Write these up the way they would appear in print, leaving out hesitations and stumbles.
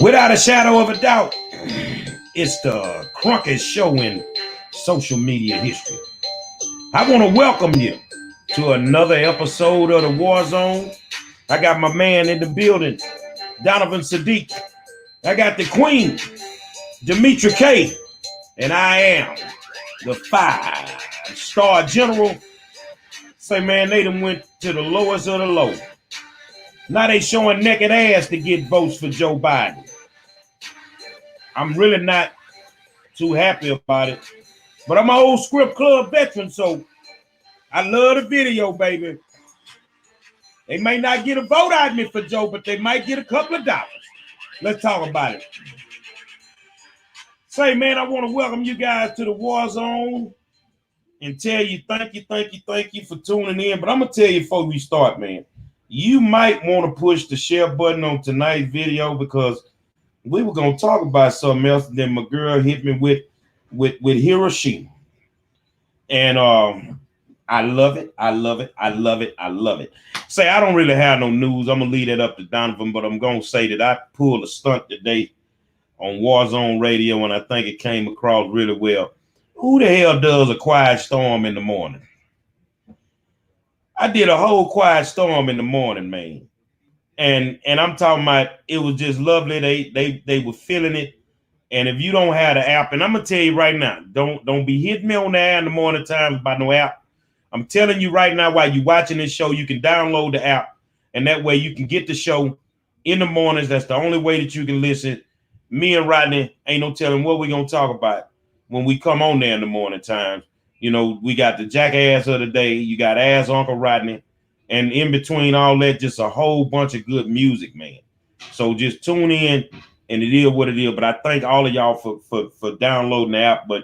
Without a shadow of a doubt, it's the crunkest show in social media history. I want to welcome you to another episode of the War Zone. I got my man in the building, Donovan Sadiq. I got the Queen, Demetra K. And I am the 5-star general. Say, man, they done went to the lowest of the low. Now they showing naked ass to get votes for Joe Biden. I'm really not too happy about it. But I'm an old script club veteran, so I love the video, baby. They may not get a vote out of me for Joe, but they might get a couple of dollars. Let's talk about it. Say, man, I want to welcome you guys to the War Zone and tell you thank you for tuning in. But I'm going to tell you before we start, man, you might want to push the share button on tonight's video because we were going to talk about something else. And then my girl hit me with Hiroshima. And I love it. Say, I don't really have no news. I'm going to leave that up to Donovan, but I'm going to say that I pulled a stunt today on Warzone Radio, and I think it came across really well. Who the hell does a quiet storm in the morning? I did a whole quiet storm in the morning, man. And I'm talking about it was just lovely. They were feeling it. And if you don't have the app, and I'm gonna tell you right now, don't be hitting me on the air in the morning times about no app. I'm telling you right now, while you're watching this show, you can download the app, and that way you can get the show in the mornings. That's the only way that you can listen. Me and Rodney ain't no telling what we're gonna talk about when we come on there in the morning times. You know, we got the jackass of the day, you got Ass Uncle Rodney, and in between all that, just a whole bunch of good music, man. So just tune in, and it is what it is. But I thank all of y'all for downloading the app. But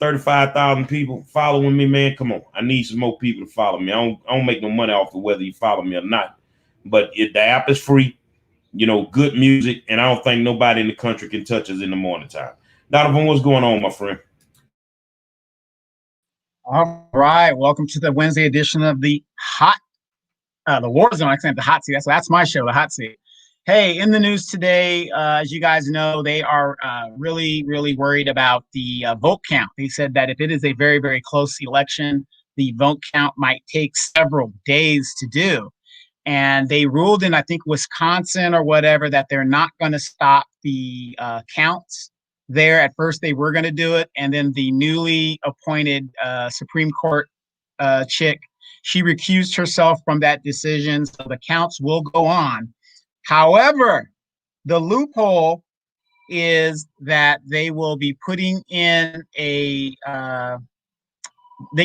35,000 people following me, man. Come on, I need some more people to follow me. I don't make no money off of whether you follow me or not. But the app is free. You know, good music, and I don't think nobody in the country can touch us in the morning time. Donovan, what's going on, my friend? All right, welcome to the Wednesday edition of the War Zone. I said the hot seat. That's my show, the hot seat. Hey, in the news today, as you guys know, they are really worried about the vote count. They said that if it is a very, very close election, the vote count might take several days to do. And they ruled in, I think, Wisconsin or whatever, that they're not going to stop the counts there. At first, they were going to do it. And then the newly appointed Supreme Court chick, she recused herself from that decision. So the counts will go on. However, the loophole is that they will be putting in they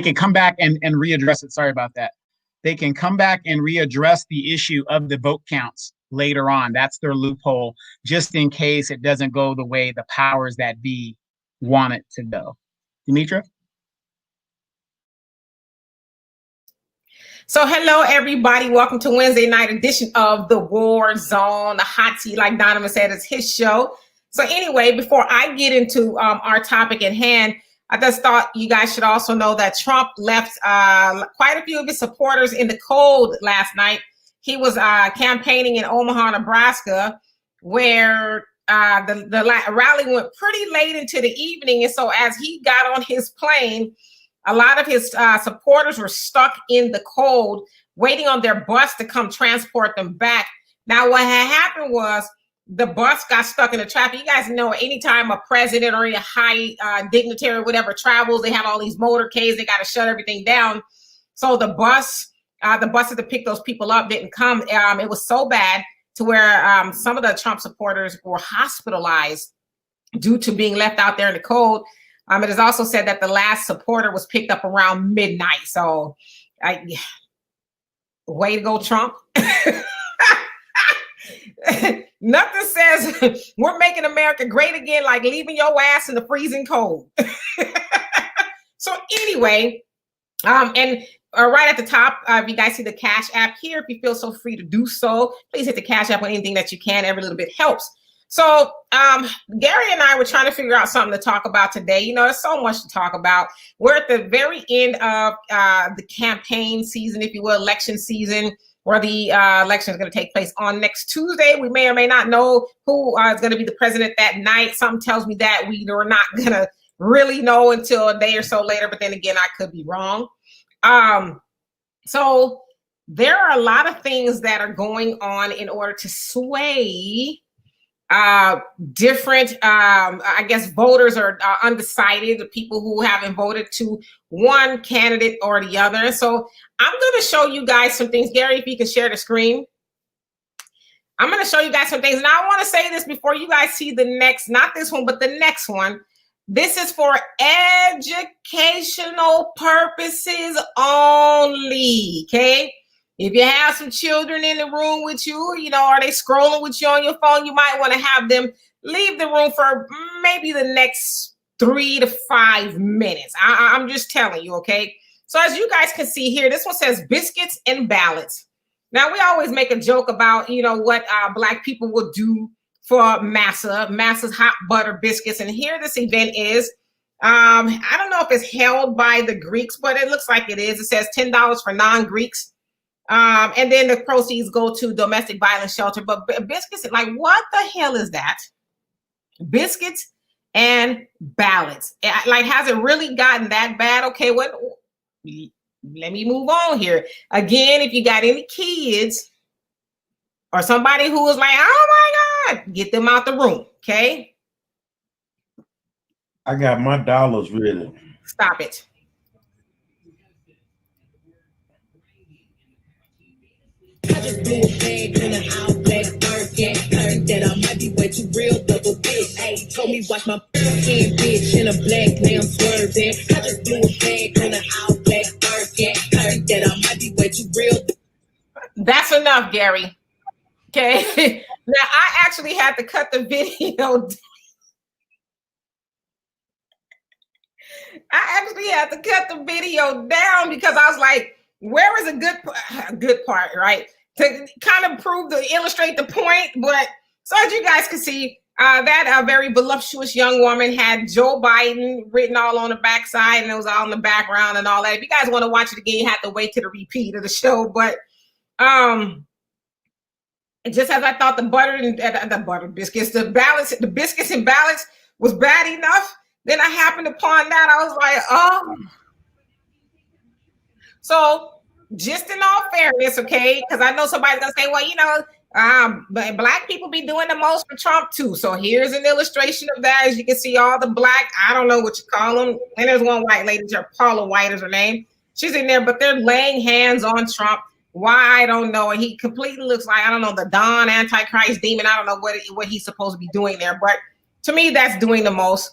can come back and readdress it. Sorry about that. They can come back and readdress the issue of the vote counts later on. That's their loophole, just in case it doesn't go the way the powers that be want it to go. Demetra? So hello, everybody. Welcome to Wednesday night edition of the War Zone, the hot seat, like Donovan said, it's his show. So anyway, before I get into our topic at hand, I just thought you guys should also know that Trump left quite a few of his supporters in the cold last night. He was campaigning in Omaha, Nebraska, where the rally went pretty late into the evening. And so as he got on his plane, a lot of his supporters were stuck in the cold, waiting on their bus to come transport them back. Now, what had happened was the bus got stuck in the traffic. You guys know anytime a president or a high dignitary or whatever travels, they have all these motorcades. They got to shut everything down. So the buses to pick those people up didn't come. It was so bad to where some of the Trump supporters were hospitalized due to being left out there in the cold. It is also said that the last supporter was picked up around midnight. So way to go, Trump. Nothing says we're making America great again like leaving your ass in the freezing cold. So anyway, and right at the top, if you guys see the Cash App here, if you feel so free to do so, please hit the Cash App on anything that you can. Every little bit helps. So Gary and I were trying to figure out something to talk about today. You know, there's so much to talk about. We're at the very end of the campaign season, if you will, election season. where the election is going to take place on next Tuesday. We may or may not know who is going to be the president that night. Something tells me that we are not going to really know until a day or so later, but then again, I could be wrong. So there are a lot of things that are going on in order to sway different, I guess, voters are undecided, the people who haven't voted to one candidate or the other. So I'm going to show you guys some things. Gary, if you can share the screen. I'm going to show you guys some things. Now, I want to say this before you guys see the next, not this one, but the next one. This is for educational purposes only, okay? If you have some children in the room with you, you know, are they scrolling with you on your phone? You might want to have them leave the room for maybe the next 3 to 5 minutes. I'm just telling you, okay? So as you guys can see here, this one says biscuits and ballots. Now, we always make a joke about, you know, what Black people will do for Massa's hot butter biscuits. And here this event is. I don't know if it's held by the Greeks, but it looks like it is. It says $10 for non-Greeks. And then the proceeds go to domestic violence shelter. But biscuits, like, what the hell is that? Biscuits and ballots. Like, has it really gotten that bad? Okay, let me move on here. Again, if you got any kids or somebody who is like, oh my God, get them out the room, okay? I got my dollars ready. Stop it. I just blew a bag on an all black Birkin. Heard that I might be way too real, double bitch. Hey, told me watch my fucking bitch in a black, now I'm swerving. I just blew a bag on an all black Birkin. Heard that I might be way too real. That's enough, Gary. Okay. Now I actually had to cut the video. I actually had to cut the video down because I was like, where is a good part, right? To kind of illustrate the point. But so as you guys can see, that very voluptuous young woman had Joe Biden written all on the backside, and it was all in the background and all that. If you guys want to watch it again, you have to wait to the repeat of the show. But just as I thought the butter biscuits, the biscuits and ballots was bad enough, then I happened upon that. I was like, oh. So just in all fairness, okay, because I know somebody's gonna say, well, you know, but Black people be doing the most for Trump too. So here's an illustration of that. As you can see, all the Black, I don't know what you call them. And there's one white lady, Paula White is her name. She's in there, but they're laying hands on Trump. Why, I don't know. And he completely looks like, I don't know, the Don Antichrist demon. I don't know what he's supposed to be doing there. But to me, that's doing the most.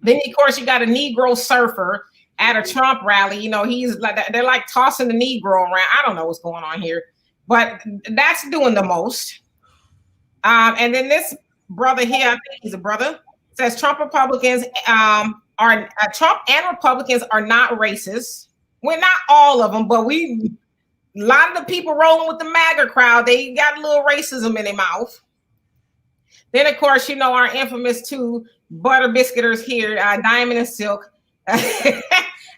Then, of course, you got a Negro surfer at a Trump rally. You know, he's like, they're like tossing the Negro around. I don't know what's going on here, but that's doing the most. And then this brother here, I think he's a brother, says Trump and Republicans are not racist. We're not all of them, but a lot of the people rolling with the MAGA crowd, they got a little racism in their mouth. Then, of course, you know, our infamous two butter biscuiters here, Diamond and Silk.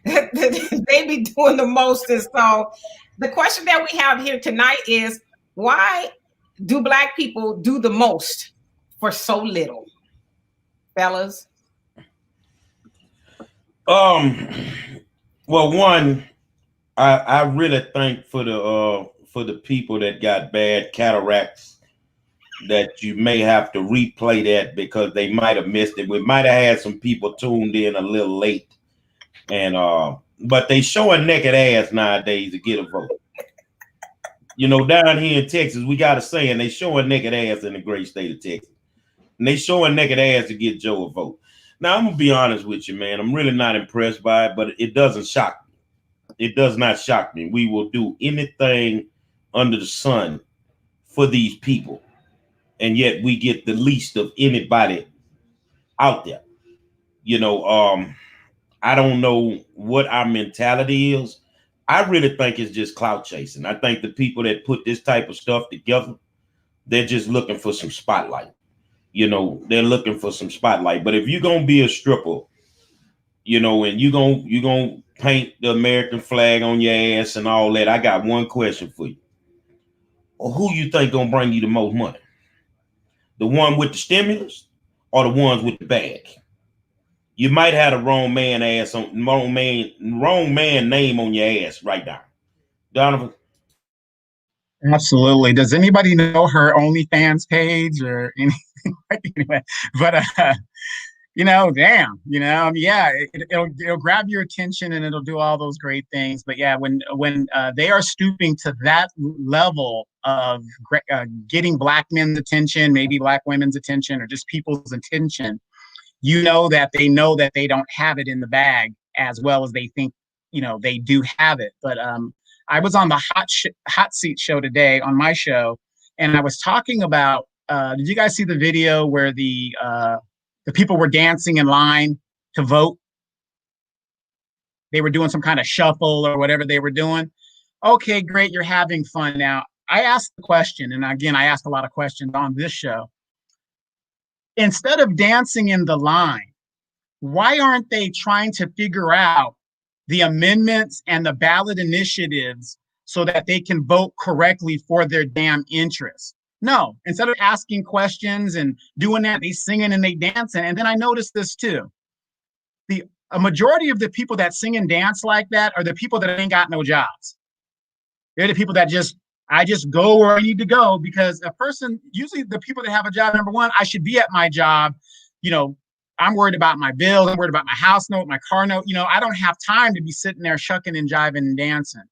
They be doing the most. And so the question that we have here tonight is, why do Black people do the most for so little? Fellas? Well, one, I really think for the people that got bad cataracts, that you may have to replay that because they might have missed it. We might have had some people tuned in a little late, and but they showing naked ass nowadays to get a vote. You know, down here in Texas, we got a saying, they showing naked ass in the great state of Texas, and they showing naked ass to get Joe a vote. Now, I'm gonna be honest with you, man. I'm really not impressed by it, but it doesn't shock me. It does not shock me. We will do anything under the sun for these people, and yet we get the least of anybody out there. You know, I don't know what our mentality is. I really think it's just clout chasing. I think the people that put this type of stuff together, they're just looking for some spotlight. You know, they're looking for some spotlight. But if you're gonna be a stripper, you know, and you're gonna paint the American flag on your ass and all that, I got one question for you. or who you think gonna bring you the most money? The one with the stimulus or the ones with the bag? You might have the wrong man name on your ass right now. Donovan? Absolutely. Does anybody know her OnlyFans page or anything? Anyway, but damn, yeah, it'll grab your attention and it'll do all those great things. But yeah, when they are stooping to that level of getting Black men's attention, maybe Black women's attention, or just people's attention, that they don't have it in the bag as well as they think, they do have it. But I was on the hot seat show today on my show, and I was talking about. Did you guys see the video where the people were dancing in line to vote? They were doing some kind of shuffle or whatever they were doing. Okay, great, you're having fun. Now, I asked the question, and again, I ask a lot of questions on this show. Instead of dancing in the line, why aren't they trying to figure out the amendments and the ballot initiatives so that they can vote correctly for their damn interests? No, instead of asking questions and doing that, they singing and they dancing. And then I noticed this too. A majority of the people that sing and dance like that are the people that ain't got no jobs. They're the people that I just go where I need to go, because a person, usually the people that have a job, number one, I should be at my job. I'm worried about my bills. I'm worried about my house note, my car note. I don't have time to be sitting there shucking and jiving and dancing.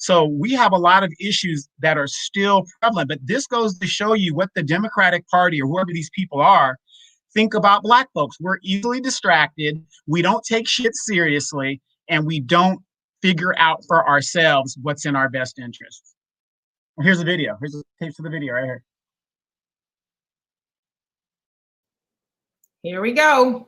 So we have a lot of issues that are still prevalent, but this goes to show you what the Democratic Party or whoever these people are think about Black folks. We're easily distracted. We don't take shit seriously, and we don't figure out for ourselves what's in our best interest. Well, here's the video. Here's the tapes of the video right here. Here we go.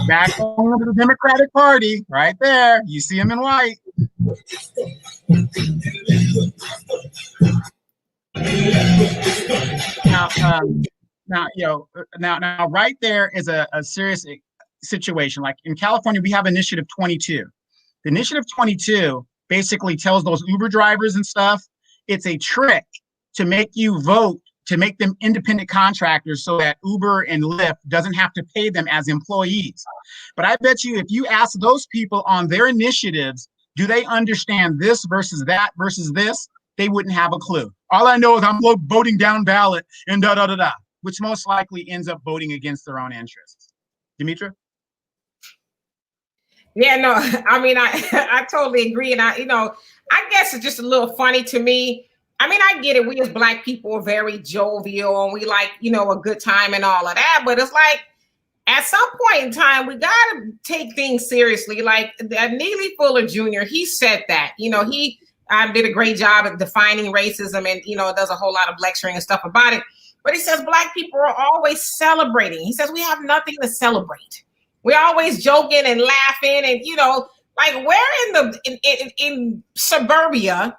Back on to the Democratic Party, right there. You see him in white. Now, right there is a serious situation. Like in California, we have Initiative 22. The Initiative 22 basically tells those Uber drivers and stuff, it's a trick to make you vote, to make them independent contractors so that Uber and Lyft doesn't have to pay them as employees. But I bet you if you ask those people on their initiatives, do they understand this versus that versus this? They wouldn't have a clue. All I know is I'm voting down ballot and da-da-da-da, which most likely ends up voting against their own interests. Demetra? Yeah, no, I mean, I totally agree. And I guess it's just a little funny to me. I mean, I get it. We as Black people are very jovial and we like, a good time and all of that. But it's like, at some point in time, we got to take things seriously. Like Neely Fuller Jr., he said that, he did a great job at defining racism and, does a whole lot of lecturing and stuff about it. But he says Black people are always celebrating. He says we have nothing to celebrate. We're always joking and laughing and, like where in suburbia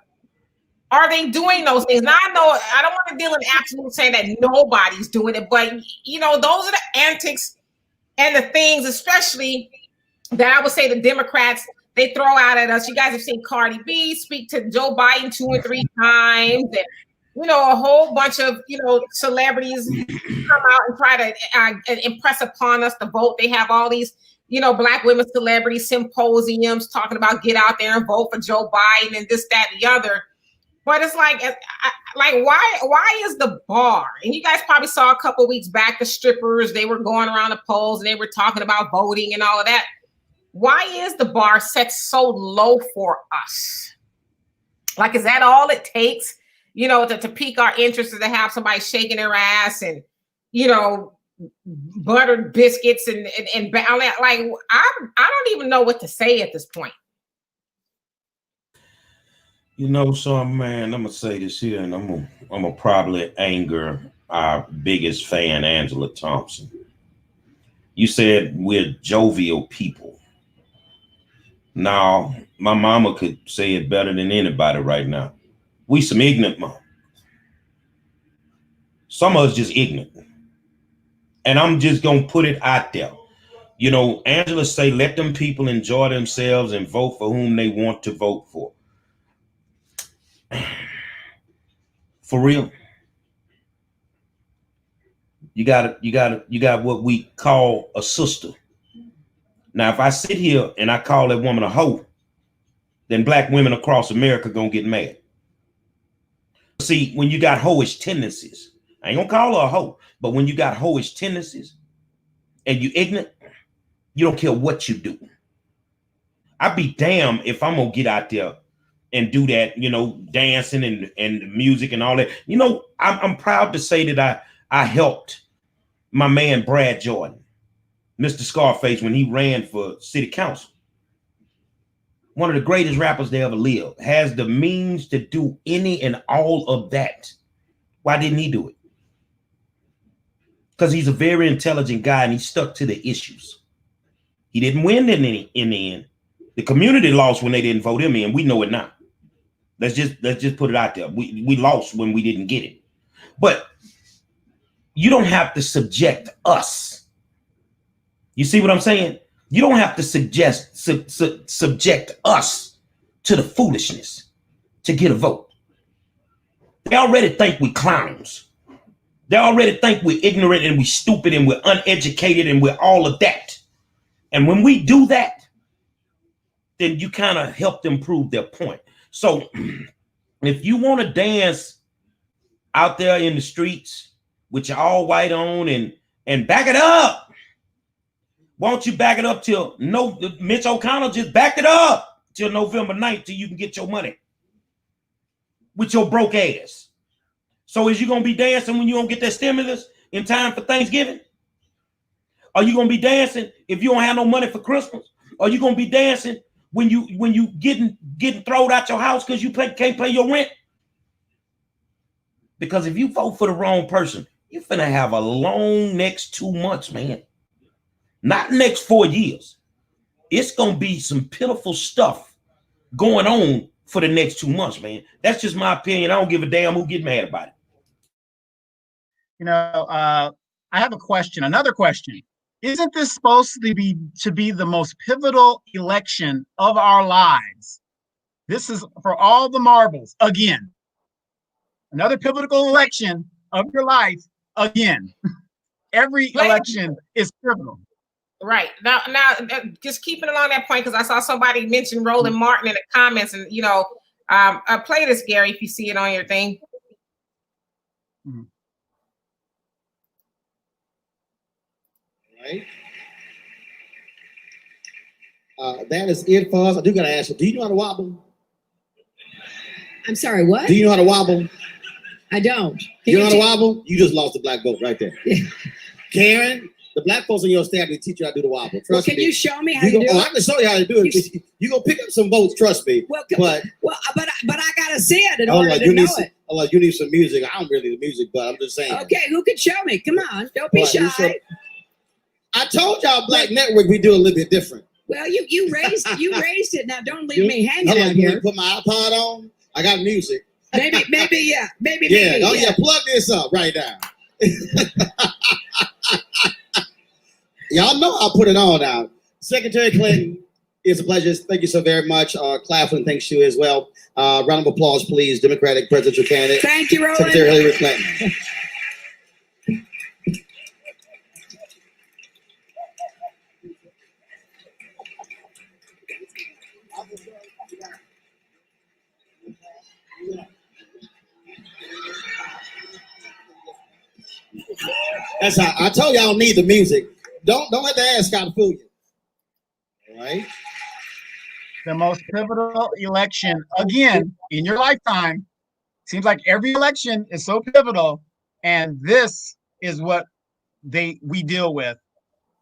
are they doing those things? Now, I know I don't want to deal in absolute saying that nobody's doing it, but, those are the antics and the things, especially that I would say the Democrats, they throw out at us. You guys have seen Cardi B speak to Joe Biden 2 or 3 times. And, a whole bunch of, celebrities come out and try to impress upon us to vote. They have all these, Black women celebrity symposiums talking about get out there and vote for Joe Biden and this, that, and the other. But it's like why is the bar? And you guys probably saw a couple of weeks back, the strippers, they were going around the polls and they were talking about voting and all of that. Why is the bar set so low for us? Like, is that all it takes, to pique our interest, is to have somebody shaking their ass and, buttered biscuits and like, I don't even know what to say at this point. You know, so man, I'm gonna say this here, and I'm gonna probably anger our biggest fan, Angela Thompson. You said we're jovial people. Now, my mama could say it better than anybody right now. We some ignorant mom. Some of us just ignorant. And I'm just gonna put it out there. You know, Angela say, let them people enjoy themselves and vote for whom they want to vote for. For real. You got what we call a sister. Now, if I sit here and I call that woman a hoe, then black women across America gonna get mad. See, when you got hoish tendencies, I ain't gonna call her a hoe, but when you got hoish tendencies and you ignorant, you don't care what you do. I'd be damned if I'm gonna get out there and do that, you know, dancing and music and all that. You know, I'm proud to say that I helped my man Brad Jordan, Mr. Scarface, when he ran for city council. One of the greatest rappers they ever lived, has the means to do any and all of that. Why didn't he do it? Because he's a very intelligent guy and he stuck to the issues. He didn't win in the end. The community lost when they didn't vote him in. We know it now. Let's just put it out there. We lost when we didn't get it. But you don't have to subject us. You see what I'm saying? You don't have to subject us to the foolishness to get a vote. They already think we clowns. They already think we're ignorant and we're stupid and we're uneducated and we're all of that. And when we do that, then you kind of help them prove their point. So if you want to dance out there in the streets with your all white on and back it up, why don't you back it up till Mitch O'Connell just backed it up till November 9th till you can get your money with your broke ass. So is you going to be dancing when you don't get that stimulus in time for Thanksgiving? Are you going to be dancing if you don't have no money for Christmas? Are you going to be dancing when you getting thrown out your house because you can't pay your rent? Because if you vote for the wrong person, you're finna have a long next 2 months, man. Not next 4 years. It's going to be some pitiful stuff going on for the next 2 months, man. That's just my opinion. I don't give a damn who get mad about it. You know, I have a question, another question. Isn't this supposed to be the most pivotal election of our lives? This is for all the marbles again. Another pivotal election of your life again. Every election is pivotal. Right. Now, just keeping along that point, because I saw somebody mention Roland Martin in the comments, and you know, play this, Gary, if you see it on your thing. Right. That is it for us. I do gotta ask you, do you know how to wobble? I'm sorry, what? Do you know how to wobble? I don't. You know how to wobble? You just lost the black vote right there. Karen, the black folks in your staff will teach you how to do the wobble. Trust me. Can you show me how to do it? I can show you how to do it. You're gonna pick up some votes, trust me. But I gotta see it in order to know it. You need some music. I don't really need the music, but I'm just saying. Okay, who can show me? Come on, don't be shy. I told y'all Black Network we do a little bit different. Well, you raised it. Now don't leave me hanging out here. here. Put my iPod on. I got music. Maybe, yeah. Plug this up right now. Y'all know I'll put it on now. Secretary Clinton, it's a pleasure. Thank you so very much. Claflin, thanks you as well. Round of applause, please. Democratic presidential candidate. Thank you, Roland. Secretary Hillary Clinton. That's how I told y'all need the music. Don't let the ass Scott fool you. All right. The most pivotal election again in your lifetime. Seems like every election is so pivotal, and this is what we deal with.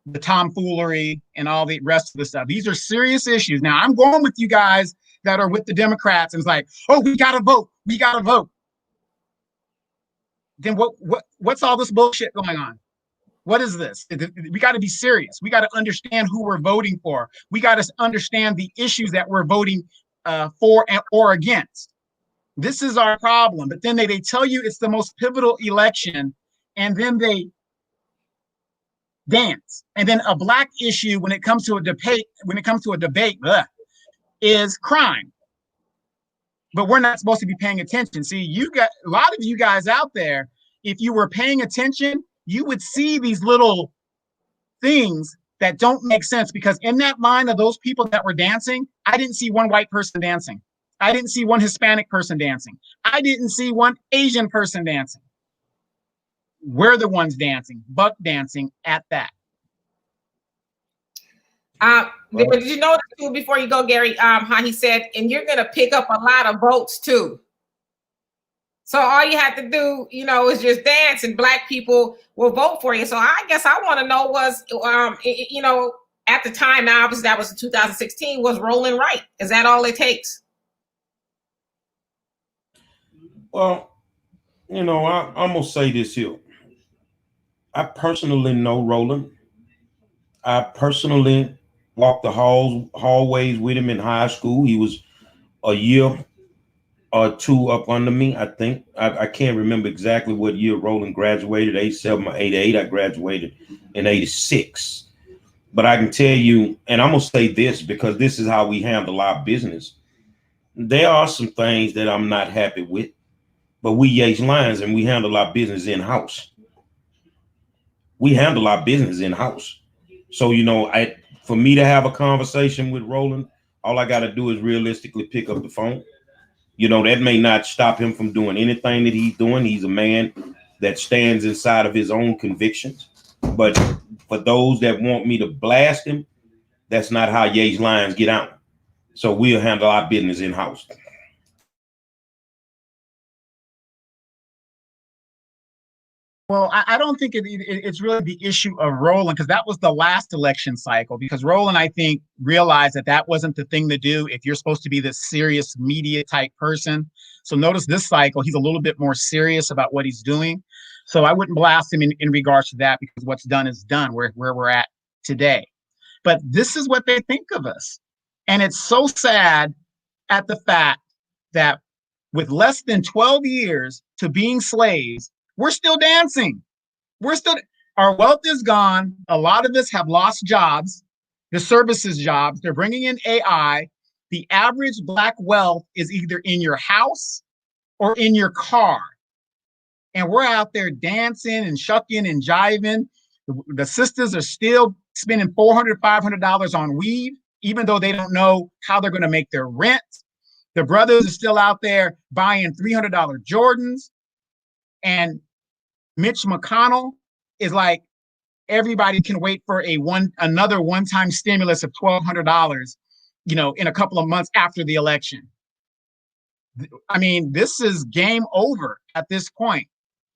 The tomfoolery and all the rest of the stuff. These are serious issues. Now, I'm going with you guys that are with the Democrats and it's like, oh, we gotta vote, we gotta vote. Then what's all this bullshit going on? What is this? We got to be serious. We got to understand who we're voting for. We got to understand the issues that we're voting for or against. This is our problem. But then they tell you it's the most pivotal election, and then they dance. And then a black issue when it comes to a debate, is crime. But we're not supposed to be paying attention. See, you got a lot of you guys out there, if you were paying attention, you would see these little things that don't make sense, because in that line of those people that were dancing, I didn't see one white person dancing. I didn't see one Hispanic person dancing. I didn't see one Asian person dancing. We're the ones dancing, buck dancing at that. But did you notice too, before you go, Gary, how he said, and you're going to pick up a lot of votes too. So all you have to do, is just dance and black people will vote for you. So I guess I want to know was, at the time, now obviously that was in 2016, was Roland right? Is that all it takes? Well, I'm going to say this here. I personally know Roland. I personally walked the hallways with him in high school. He was a year or two up under me, I think. I can't remember exactly what year Roland graduated, 87 or 88. I graduated in 86. But I can tell you, and I'm going to say this because this is how we handle our business. There are some things that I'm not happy with, but we Yates Lions and we handle our business in-house. We handle our business in-house. So, for me to have a conversation with Roland, all I got to do is realistically pick up the phone. That may not stop him from doing anything that he's doing. He's a man that stands inside of his own convictions. But for those that want me to blast him, that's not how Yates Lions get out. So we'll handle our business in-house. Well, I don't think it's really the issue of Roland, because that was the last election cycle, because Roland, I think, realized that wasn't the thing to do if you're supposed to be this serious media type person. So notice this cycle, he's a little bit more serious about what he's doing. So I wouldn't blast him in regards to that, because what's done is done, where we're at today. But this is what they think of us. And it's so sad at the fact that with less than 12 years to being slaves, we're still dancing. Our wealth is gone. A lot of us have lost jobs, the services jobs. They're bringing in AI. The average Black wealth is either in your house or in your car. And we're out there dancing and shucking and jiving. The sisters are still spending $400, $500 on weave, even though they don't know how they're going to make their rent. The brothers are still out there buying $300 Jordans. And Mitch McConnell is like, everybody can wait for another one-time stimulus of $1,200, in a couple of months after the election. I mean, this is game over at this point.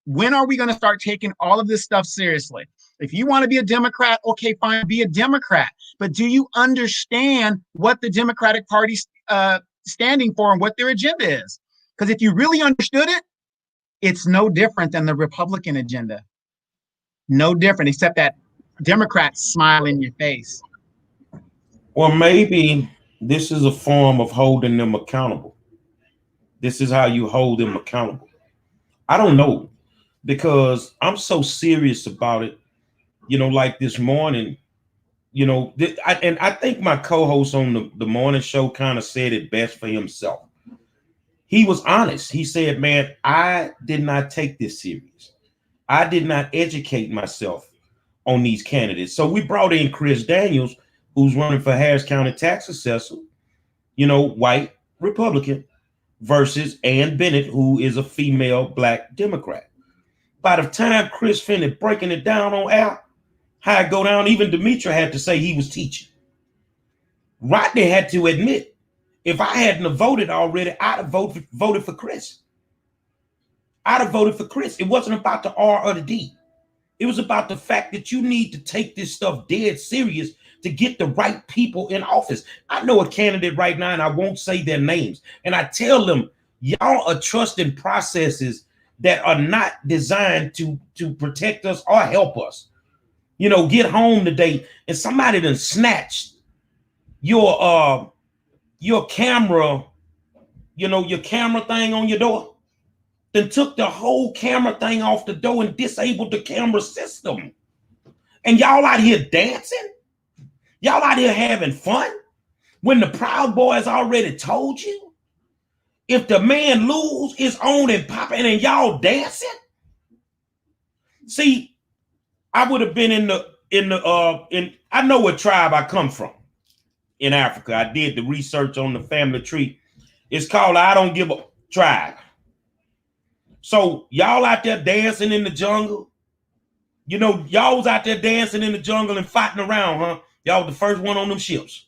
When are we going to start taking all of this stuff seriously? If you want to be a Democrat, okay, fine, be a Democrat. But do you understand what the Democratic Party's standing for and what their agenda is? Because if you really understood it, it's no different than the Republican agenda. No different, except that Democrats smile in your face. Well, maybe this is a form of holding them accountable. This is how you hold them accountable. I don't know, because I'm so serious about it. Like this morning, and I think my co-host on the morning show kind of said it best for himself. He was honest. He said, man, I did not take this serious. I did not educate myself on these candidates. So we brought in Chris Daniels, who's running for Harris County tax assessor, white Republican, versus Ann Bennett, who is a female Black Democrat. By the time Chris finished breaking it down on air, how it go down, even Demetra had to say he was teaching. Rodney had to admit, if I hadn't have voted already, I'd have voted for Chris. I'd have voted for Chris. It wasn't about the R or the D. It was about the fact that you need to take this stuff dead serious to get the right people in office. I know a candidate right now, and I won't say their names, and I tell them, y'all are trusting processes that are not designed to protect us or help us. You know, get home today and somebody done snatched your camera, you know, your camera thing on your door, then took the whole camera thing off the door and disabled the camera system. And y'all out here dancing? Y'all out here having fun? When the Proud Boys already told you, if the man lose, it's on and popping and y'all dancing? See, I would have been in I know what tribe I come from in Africa. I did the research on the family tree. It's called I Don't Give a Tribe. So y'all out there dancing in the jungle. You know, y'all was out there dancing in the jungle and fighting around, huh? Y'all was the first one on them ships.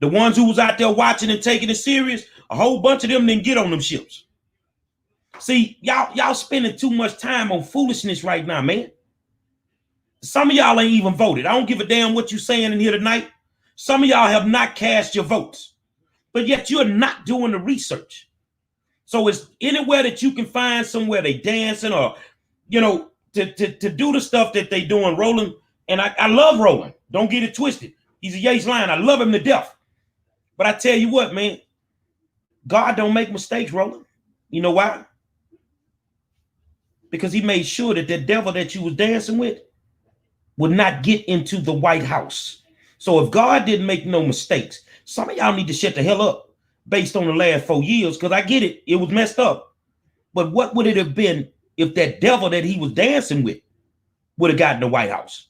The ones who was out there watching and taking it serious, a whole bunch of them didn't get on them ships. See, y'all spending too much time on foolishness right now, man. Some of y'all ain't even voted. I don't give a damn what you saying in here tonight. Some of y'all have not cast your votes, but yet you're not doing the research. So it's anywhere that you can find somewhere they dancing or, you know, to do the stuff that they doing, Roland. And I love Roland. Don't get it twisted. He's a Yates Lion. I love him to death. But I tell you what, man, God don't make mistakes, Roland. You know why? Because he made sure that the devil that you was dancing with would not get into the White House. So if God didn't make no mistakes, some of y'all need to shut the hell up based on the last 4 years, because I get it. It was messed up. But what would it have been if that devil that he was dancing with would have gotten the White House?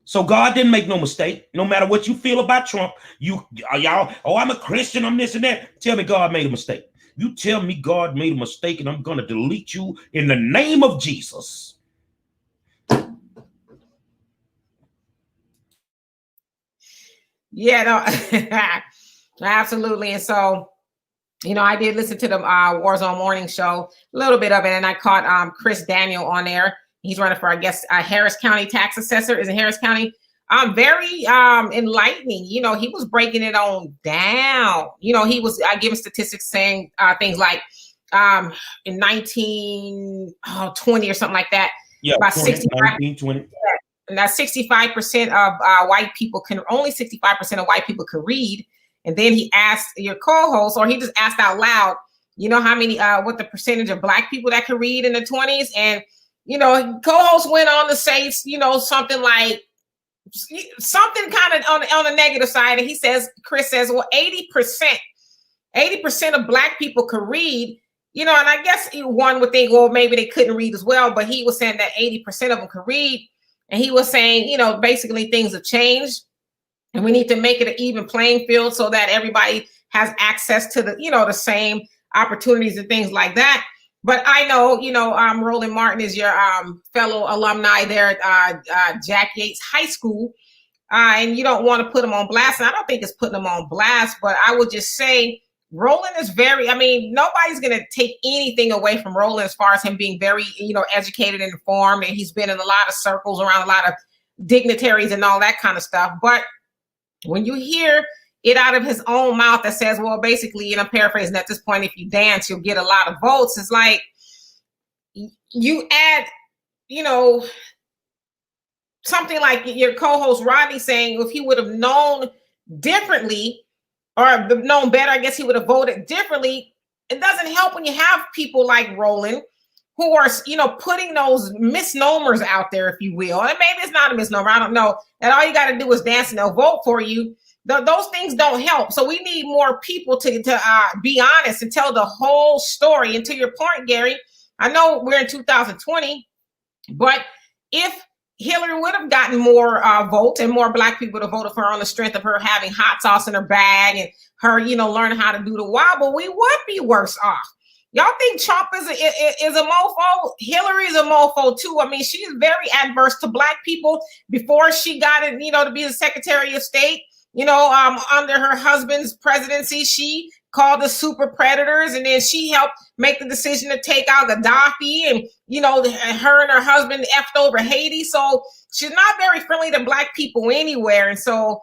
So God didn't make no mistake. No matter what you feel about Trump, y'all, oh, I'm a Christian, I'm this and that. Tell me God made a mistake. You tell me God made a mistake and I'm going to delete you in the name of Jesus. Yeah, no, absolutely. And so, you know, I did listen to the Warzone morning show, a little bit of it, and I caught Chris Daniel on there. He's running for, I guess, Harris County tax assessor. Is it Harris County? Very enlightening. You know, he was breaking it on down. You know, he was giving statistics saying things like in 1920 or something like that. Yeah, about 1920. And that 65% of white people only 65% of white people can read. And then he asked your co-host, or he just asked out loud, you know, how many, what the percentage of black people that can read in the 20s. And, you know, co-host went on to say, you know, something like, something kind of on the negative side. And he says, Chris says, well, 80% of black people can read, you know, and I guess one would think, well, maybe they couldn't read as well, but he was saying that 80% of them can read. And he was saying, you know, basically things have changed and we need to make it an even playing field so that everybody has access to the, you know, the same opportunities and things like that. But I know, you know, Roland Martin is your fellow alumni there at Jack Yates High School. And you don't want to put him on blast. And I don't think it's putting him on blast, but I would just say Roland is nobody's going to take anything away from Roland as far as him being very, you know, educated and informed. And he's been in a lot of circles around a lot of dignitaries and all that kind of stuff. But when you hear it out of his own mouth that says, well, basically, and I'm paraphrasing at this point, if you dance, you'll get a lot of votes. It's like you add, you know, something like your co-host Rodney saying, if he would have known differently or known better, I guess he would have voted differently. It doesn't help when you have people like Roland who are, you know, putting those misnomers out there, if you will. And maybe it's not a misnomer, I don't know. And all you got to do is dance and they'll vote for you. Those things don't help. So we need more people to be honest and tell the whole story. And to your point, Gary, I know we're in 2020, but if Hillary would have gotten more votes and more black people to vote for her on the strength of her having hot sauce in her bag and her, you know, learning how to do the wobble, we would be worse off. Y'all think Trump is a mofo? Hillary is a mofo too. I mean, she is very adverse to black people before she got it, you know, to be the Secretary of State. You know, under her husband's presidency, she called the super predators, and then she helped make the decision to take out Gaddafi, and her and her husband effed over Haiti. So she's not very friendly to Black people anywhere. And so,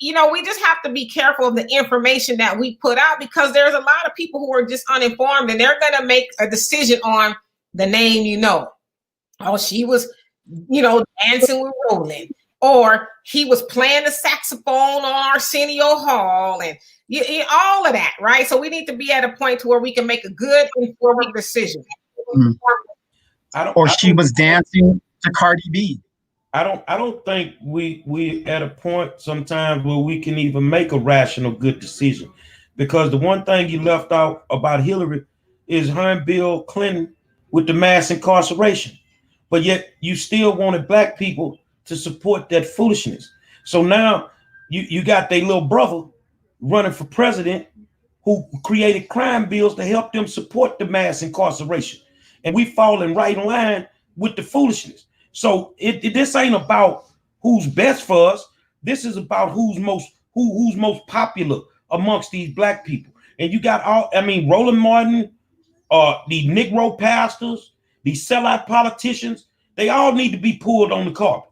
we just have to be careful of the information that we put out, because there's a lot of people who are just uninformed, and they're going to make a decision on the name. Oh, she was, dancing with Roland, or he was playing the saxophone on Arsenio Hall, and all of that, right? So we need to be at a point to where we can make a good informed decision. She was dancing to Cardi B. I don't think we at a point sometimes where we can even make a rational good decision, because the one thing you left out about Hillary is her and Bill Clinton with the mass incarceration, but yet you still wanted Black people to support that foolishness. So now you got their little brother running for president who created crime bills to help them support the mass incarceration, and we falling right in line with the foolishness. So this ain't about who's best for us. This is about who's most popular amongst these Black people. And you got Roland Martin, the Negro pastors, these sellout politicians, they all need to be pulled on the carpet.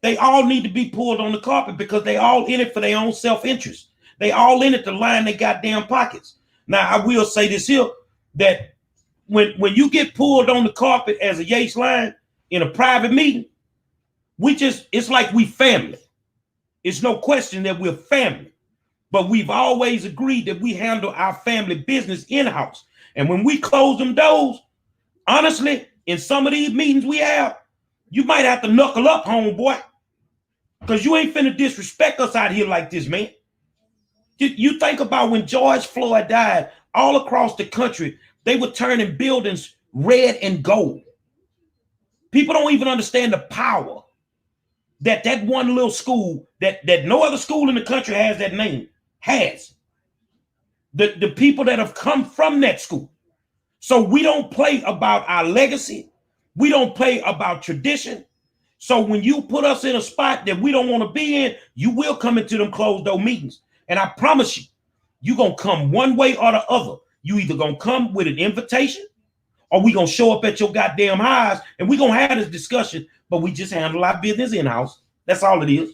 They all need to be pulled on the carpet, because they all in it for their own self-interest. They all in it to line their goddamn pockets. Now, I will say this here, that when you get pulled on the carpet as a Yates line in a private meeting, it's like we family. It's no question that we're family, but we've always agreed that we handle our family business in-house. And when we close them doors, honestly, in some of these meetings we have, you might have to knuckle up, homeboy, because you ain't finna disrespect us out here like this, man. You think about when George Floyd died, all across the country, they were turning buildings red and gold. People don't even understand the power that one little school, that no other school in the country has that name, has. The people that have come from that school. So we don't play about our legacy. We don't play about tradition. So when you put us in a spot that we don't want to be in, you will come into them closed door meetings. And I promise you, you're going to come one way or the other. You either going to come with an invitation, or we going to show up at your goddamn house and we going to have this discussion, but we just handle our business in-house. That's all it is.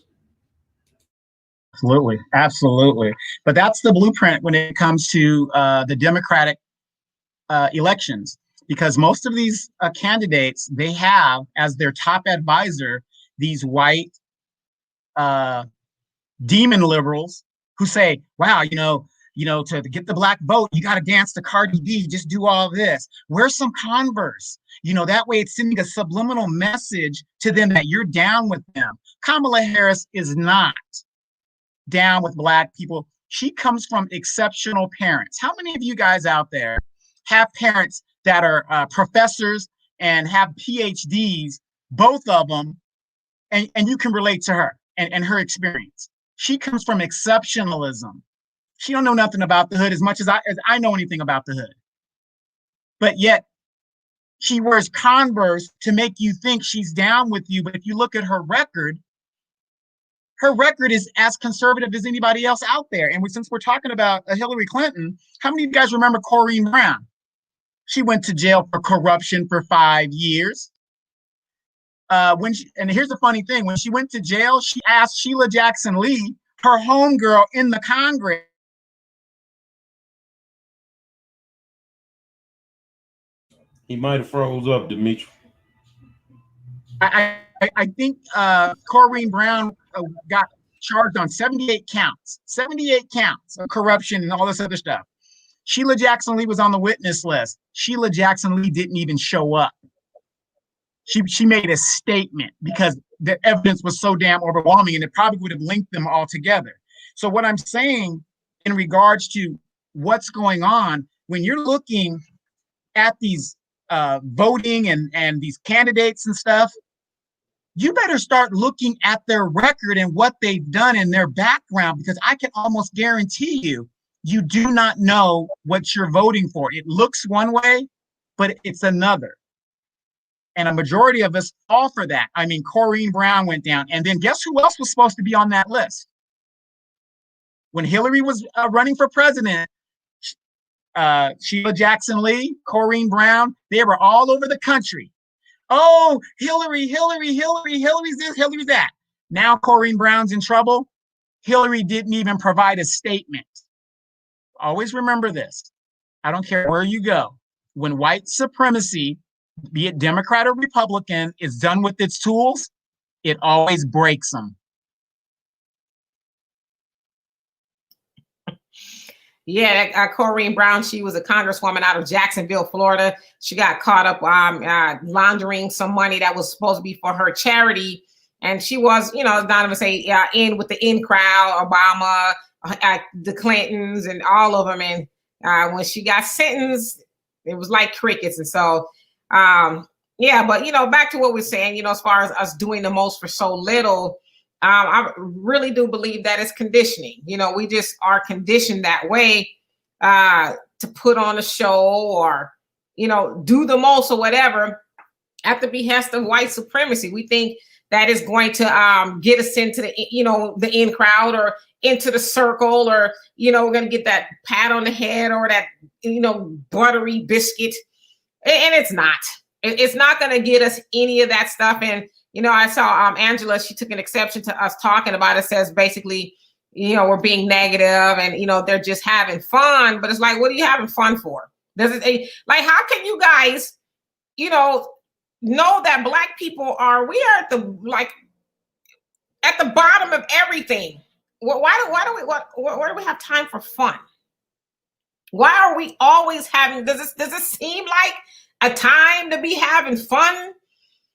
Absolutely. Absolutely. But that's the blueprint when it comes to the Democratic elections, because most of these candidates, they have as their top advisor these white demon liberals who say, wow, to get the Black vote, you got to dance to Cardi B, just do all this. Wear some Converse. That way it's sending a subliminal message to them that you're down with them. Kamala Harris is not down with Black people. She comes from exceptional parents. How many of you guys out there have parents that are professors and have PhDs, both of them, and you can relate to her and her experience? She comes from exceptionalism. She don't know nothing about the hood as much as I know anything about the hood. But yet she wears Converse to make you think she's down with you. But if you look at her record is as conservative as anybody else out there. And since we're talking about Hillary Clinton, how many of you guys remember Corrine Brown? She went to jail for corruption for 5 years. And here's the funny thing, when she went to jail, she asked Sheila Jackson Lee, her homegirl in the Congress, He might have froze up, Dimitri. I think Corrine Brown got charged on 78 counts of corruption and all this other stuff. Sheila Jackson Lee was on the witness list. Sheila Jackson Lee didn't even show up. She made a statement because the evidence was so damn overwhelming, and it probably would have linked them all together. So what I'm saying in regards to what's going on, when you're looking at these voting and these candidates and stuff, you better start looking at their record and what they've done in their background, because I can almost guarantee you do not know what you're voting for. It looks one way, but it's another. And a majority of us fall for that. I mean, Corrine Brown went down. And then guess who else was supposed to be on that list? When Hillary was running for president, Sheila Jackson Lee, Corrine Brown, they were all over the country. Oh, Hillary's this, Hillary's that. Now Corrine Brown's in trouble. Hillary didn't even provide a statement. Always remember this. I don't care where you go. When white supremacy, be it Democrat or Republican, is done with its tools, it always breaks them. Yeah, Corrine Brown, she was a congresswoman out of Jacksonville, Florida. She got caught up laundering some money that was supposed to be for her charity. And she was, Donovan say, in with the in crowd, Obama, the Clintons, and all of them. And when she got sentenced, it was like crickets. And so, but, back to what we're saying, as far as us doing the most for so little, I really do believe that it's conditioning. We just are conditioned that way to put on a show or, do the most or whatever at the behest of white supremacy. We think that is going to get us into the, the in crowd or into the circle, or, we're going to get that pat on the head or that, buttery biscuit. And it's not. It's not going to get us any of that stuff. And, I saw Angela, she took an exception to us talking about it, says basically, we're being negative and, they're just having fun. But it's like, what are you having fun for? Does it how can you guys, know that Black people we are at the bottom of everything? Why do we have time for fun? Why are we always having, does it seem like a time to be having fun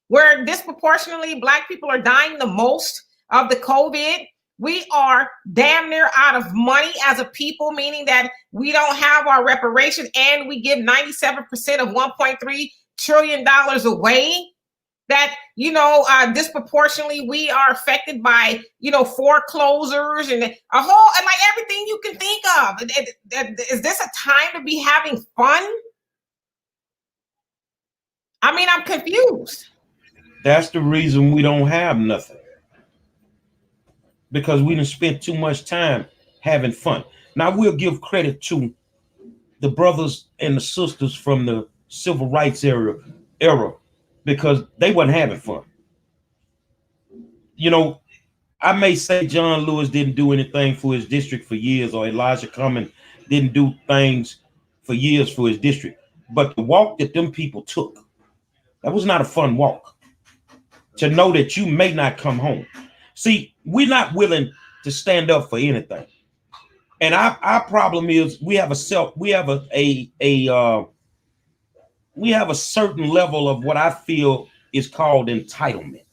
where disproportionately Black people are dying the most of the COVID? We are damn near out of money as a people, meaning that we don't have our reparations and we give 97% of $1.3 trillion away. That, disproportionately we are affected by, foreclosures and a whole, and like everything you can think of. Is this a time to be having fun? I mean, I'm confused. That's the reason we don't have nothing. Because we done spent too much time having fun. Now, we'll give credit to the brothers and the sisters from the civil rights era because they wasn't having fun. I may say John Lewis didn't do anything for his district for years, or Elijah Cummings didn't do things for years for his district. But the walk that them people took, that was not a fun walk. To know that you may not come home. See, we're not willing to stand up for anything. And our problem is we have a certain level of what I feel is called entitlement.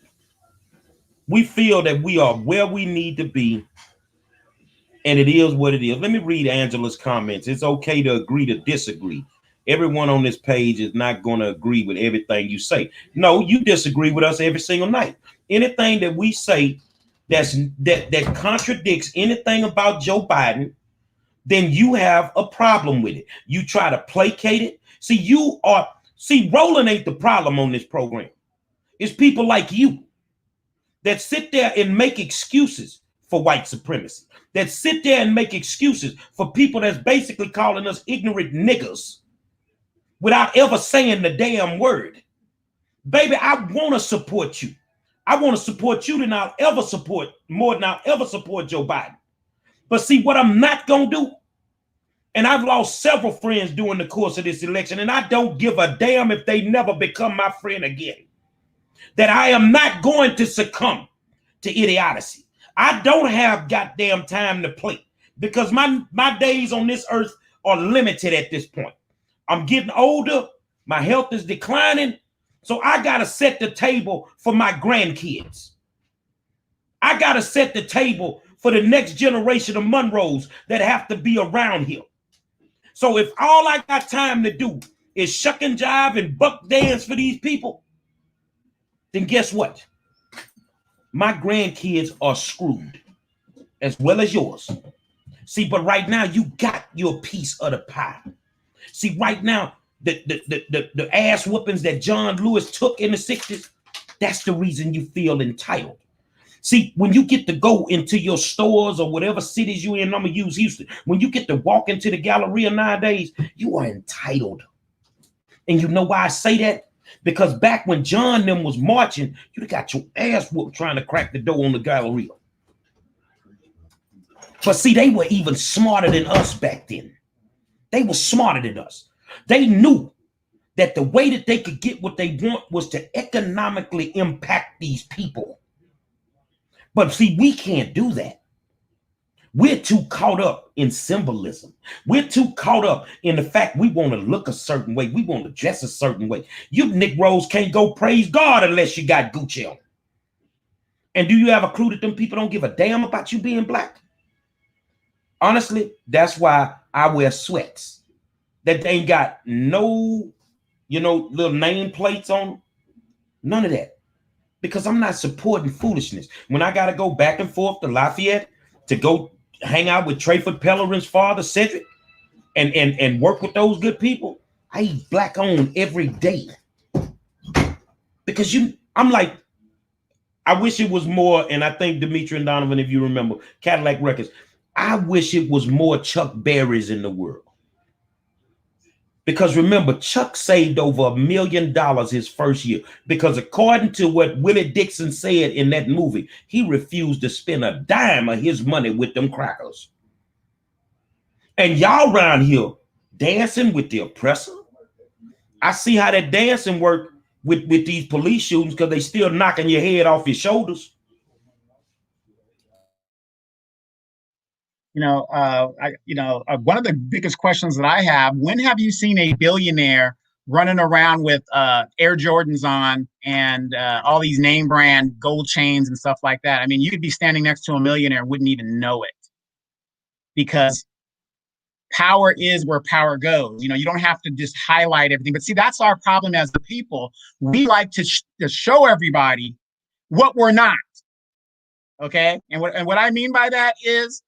We feel that we are where we need to be, and it is what it is. Let me read Angela's comments. It's okay to agree to disagree. Everyone on this page is not going to agree with everything you say. No, you disagree with us every single night. Anything that we say that contradicts anything about Joe Biden, then you have a problem with it. You try to placate it. See, Roland ain't the problem on this program. It's people like you that sit there and make excuses for white supremacy, that sit there and make excuses for people that's basically calling us ignorant niggas without ever saying the damn word. Baby, I want to support you. I want to support you more than I'll ever support Joe Biden. But see, what I'm not going to do, and I've lost several friends during the course of this election, and I don't give a damn if they never become my friend again, that I am not going to succumb to idiocy. I don't have goddamn time to play because my days on this earth are limited at this point. I'm getting older. My health is declining. So I got to set the table for my grandkids. I got to set the table for the next generation of Monroes that have to be around here. So if all I got time to do is shuck and jive and buck dance for these people, then guess what? My grandkids are screwed as well as yours. See, but right now you got your piece of the pie. See, right now, the ass whoopings that John Lewis took in the 60s, that's the reason you feel entitled. See, when you get to go into your stores or whatever cities you're in, I'm gonna use Houston. When you get to walk into the Galleria nowadays, you are entitled. And you know why I say that? Because back when John them was marching, you got your ass whooped trying to crack the door on the Galleria. But see, they were even smarter than us back then. They were smarter than us. They knew that the way that they could get what they want was to economically impact these people. But see, we can't do that. We're too caught up in symbolism. We're too caught up in the fact we want to look a certain way. We want to dress a certain way. You Negroes can't go praise God unless you got Gucci on. And do you have a clue that them people don't give a damn about you being black? Honestly, that's why I wear sweats that they ain't got no, little name plates on them. None of that. Because I'm not supporting foolishness. When I got to go back and forth to Lafayette to go hang out with Trayford Pellerin's father, Cedric, and work with those good people, I eat black on every day. Because I'm like, I wish it was more, and I think Dimitri and Donovan, if you remember, Cadillac Records, I wish it was more Chuck Berrys in the world. Because remember, Chuck saved over $1 million his first year. Because according to what Willie Dixon said in that movie, he refused to spend a dime of his money with them crackers. And y'all around here dancing with the oppressor. I see how that dancing work with these police shootings because they still knocking your head off your shoulders. One of the biggest questions that I have, when have you seen a billionaire running around with Air Jordans on and all these name brand gold chains and stuff like that? I mean, you could be standing next to a millionaire and wouldn't even know it, because power is where power goes. You don't have to just highlight everything. But see, that's our problem as the people. We like to show everybody what we're not. Okay. And what I mean by that is,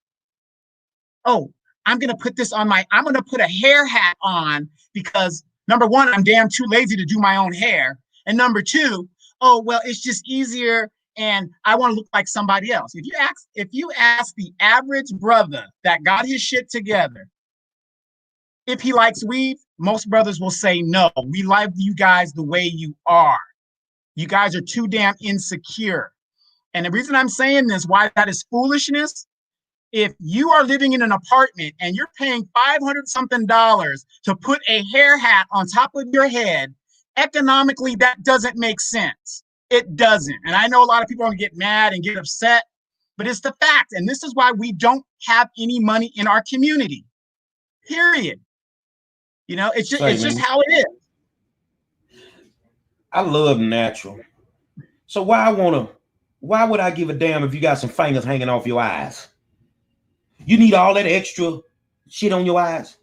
oh, I'm going to put I'm going to put a hair hat on because number one, I'm damn too lazy to do my own hair. And number two, oh, well, it's just easier and I want to look like somebody else. If you ask the average brother that got his shit together, if he likes weave, most brothers will say, no, we like you guys the way you are. You guys are too damn insecure. And the reason I'm saying this, why that is foolishness, if you are living in an apartment and you're paying $500-something to put a hair hat on top of your head, economically, that doesn't make sense. It doesn't. And I know a lot of people are gonna get mad and get upset, but it's the fact. And this is why we don't have any money in our community, period. It's just how it is. I love natural. So why would I give a damn if you got some fingers hanging off your eyes? You need all that extra shit on your eyes?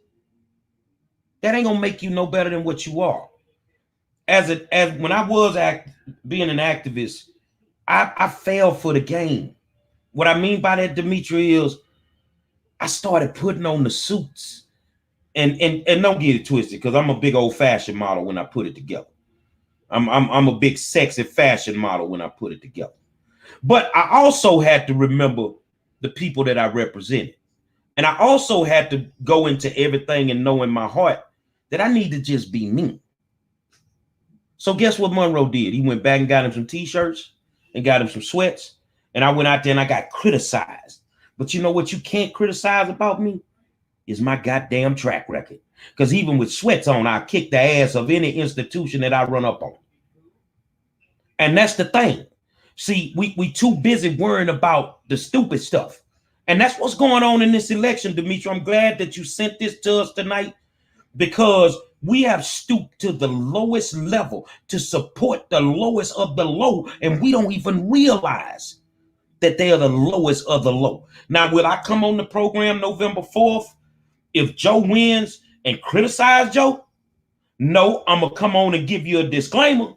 That ain't gonna make you no better than what you are. As when I was being an activist, I fell for the game. What I mean by that, Dimitri, is I started putting on the suits. And don't get it twisted, because I'm a big old fashioned model when I put it together. I'm a big sexy fashion model when I put it together. But I also had to remember the people that I represented. And I also had to go into everything and know in my heart that I need to just be me. So guess what Monroe did? He went back and got him some t-shirts and got him some sweats. And I went out there and I got criticized. But you know what you can't criticize about me? Is my goddamn track record. Because even with sweats on, I kick the ass of any institution that I run up on. And that's the thing. See, we too busy worrying about the stupid stuff. And that's what's going on in this election, Dimitri. I'm glad that you sent this to us tonight, because we have stooped to the lowest level to support the lowest of the low. And we don't even realize that they are the lowest of the low. Now, will I come on the program November 4th if Joe wins and criticize Joe? No, I'm going to come on and give you a disclaimer.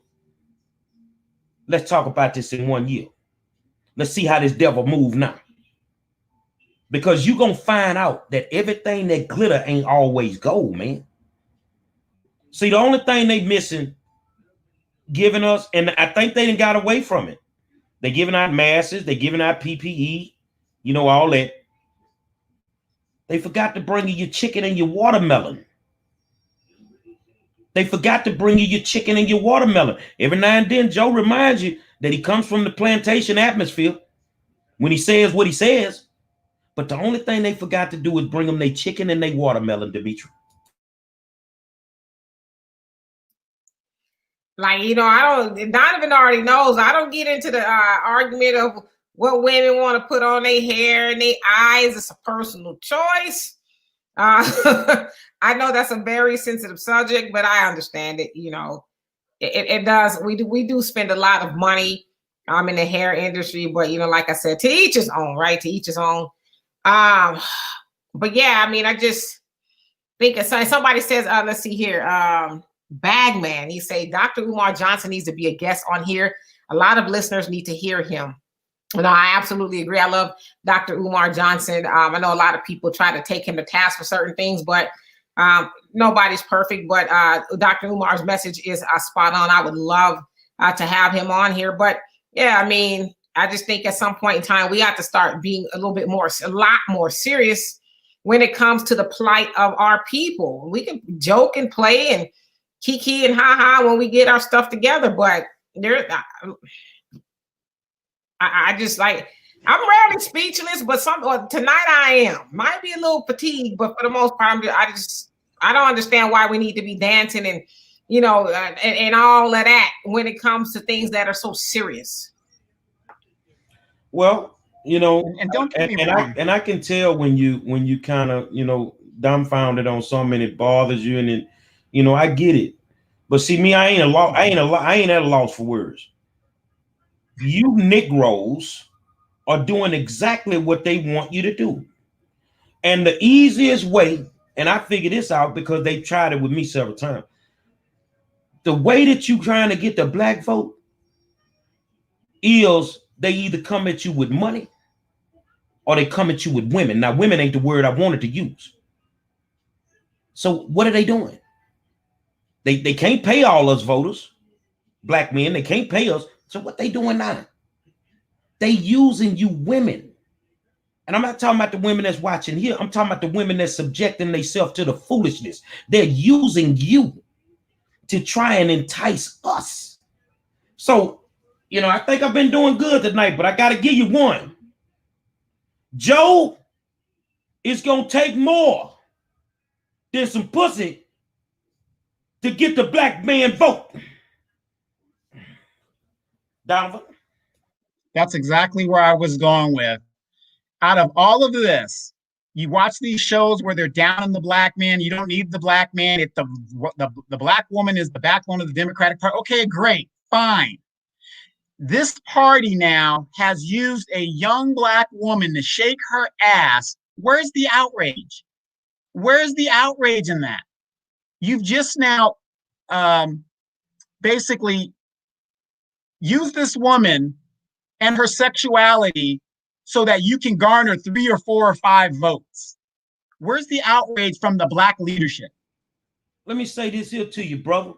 Let's talk about this in 1 year. Let's see how this devil move now. Because you're going to find out that everything that glitter ain't always gold, man. See, the only thing they missing giving us, and I think they done got away from it, They're giving out masks. They're giving out PPE. You know, all that. They forgot to bring you your chicken and your watermelon. They forgot to bring you your chicken and your watermelon. Every now and then, Joe reminds you that he comes from the plantation atmosphere when he says what he says. But the only thing they forgot to do is bring them their chicken and their watermelon, Demetri. Like, you know, Donovan already knows, I don't get into the argument of what women want to put on their hair and their eyes. It's a personal choice. I know that's a very sensitive subject, but I understand it. You know, it does. We do spend a lot of money in the hair industry, but, you know, like I said, to each his own, right? To each his own. But yeah, I mean, I just think somebody says, let's see here, Bagman, he say Dr. Umar Johnson needs to be a guest on here. A lot of listeners need to hear him. No, I absolutely agree. I love Dr. Umar Johnson. I know a lot of people try to take him to task for certain things, but nobody's perfect. But Dr. Umar's message is spot on. I would love to have him on here. But yeah, I mean, I just think at some point in time, we have to start being a lot more serious when it comes to the plight of our people. We can joke and play and kiki and ha-ha when we get our stuff together, but I just like, I'm rarely speechless, but tonight I am. Might be a little fatigued, but for the most part, I don't understand why we need to be dancing and, you know, and all of that when it comes to things that are so serious. Well, you know, and don't get me wrong. I can tell when you kind of, you know, dumbfounded on something, it bothers you, and then, you know, I get it. But see, me, I ain't at a loss for words. You Negroes are doing exactly what they want you to do. And the easiest way, and I figured this out because they tried it with me several times, the way that you trying to get the black vote is they either come at you with money or they come at you with women. Now, women ain't the word I wanted to use. So what are they doing? They can't pay all us voters, black men. They can't pay us. So what they doing now? They using you women. And I'm not talking about the women that's watching here. I'm talking about the women that's subjecting themselves to the foolishness. They're using you to try and entice us. So, you know, I think I've been doing good tonight, but I got to give you one. Joe is going to take more than some pussy to get the black man vote. Donovan? That's exactly where I was going with. Out of all of this, you watch these shows where they're down on the black man. You don't need the black man. If the black woman is the backbone of the Democratic Party. Okay, great, fine. This party now has used a young black woman to shake her ass. Where's the outrage? Where's the outrage in that? You've just now basically used this woman and her sexuality so that you can garner 3 or 4 or 5 votes. Where's the outrage from the black leadership? Let me say this here to you, brother.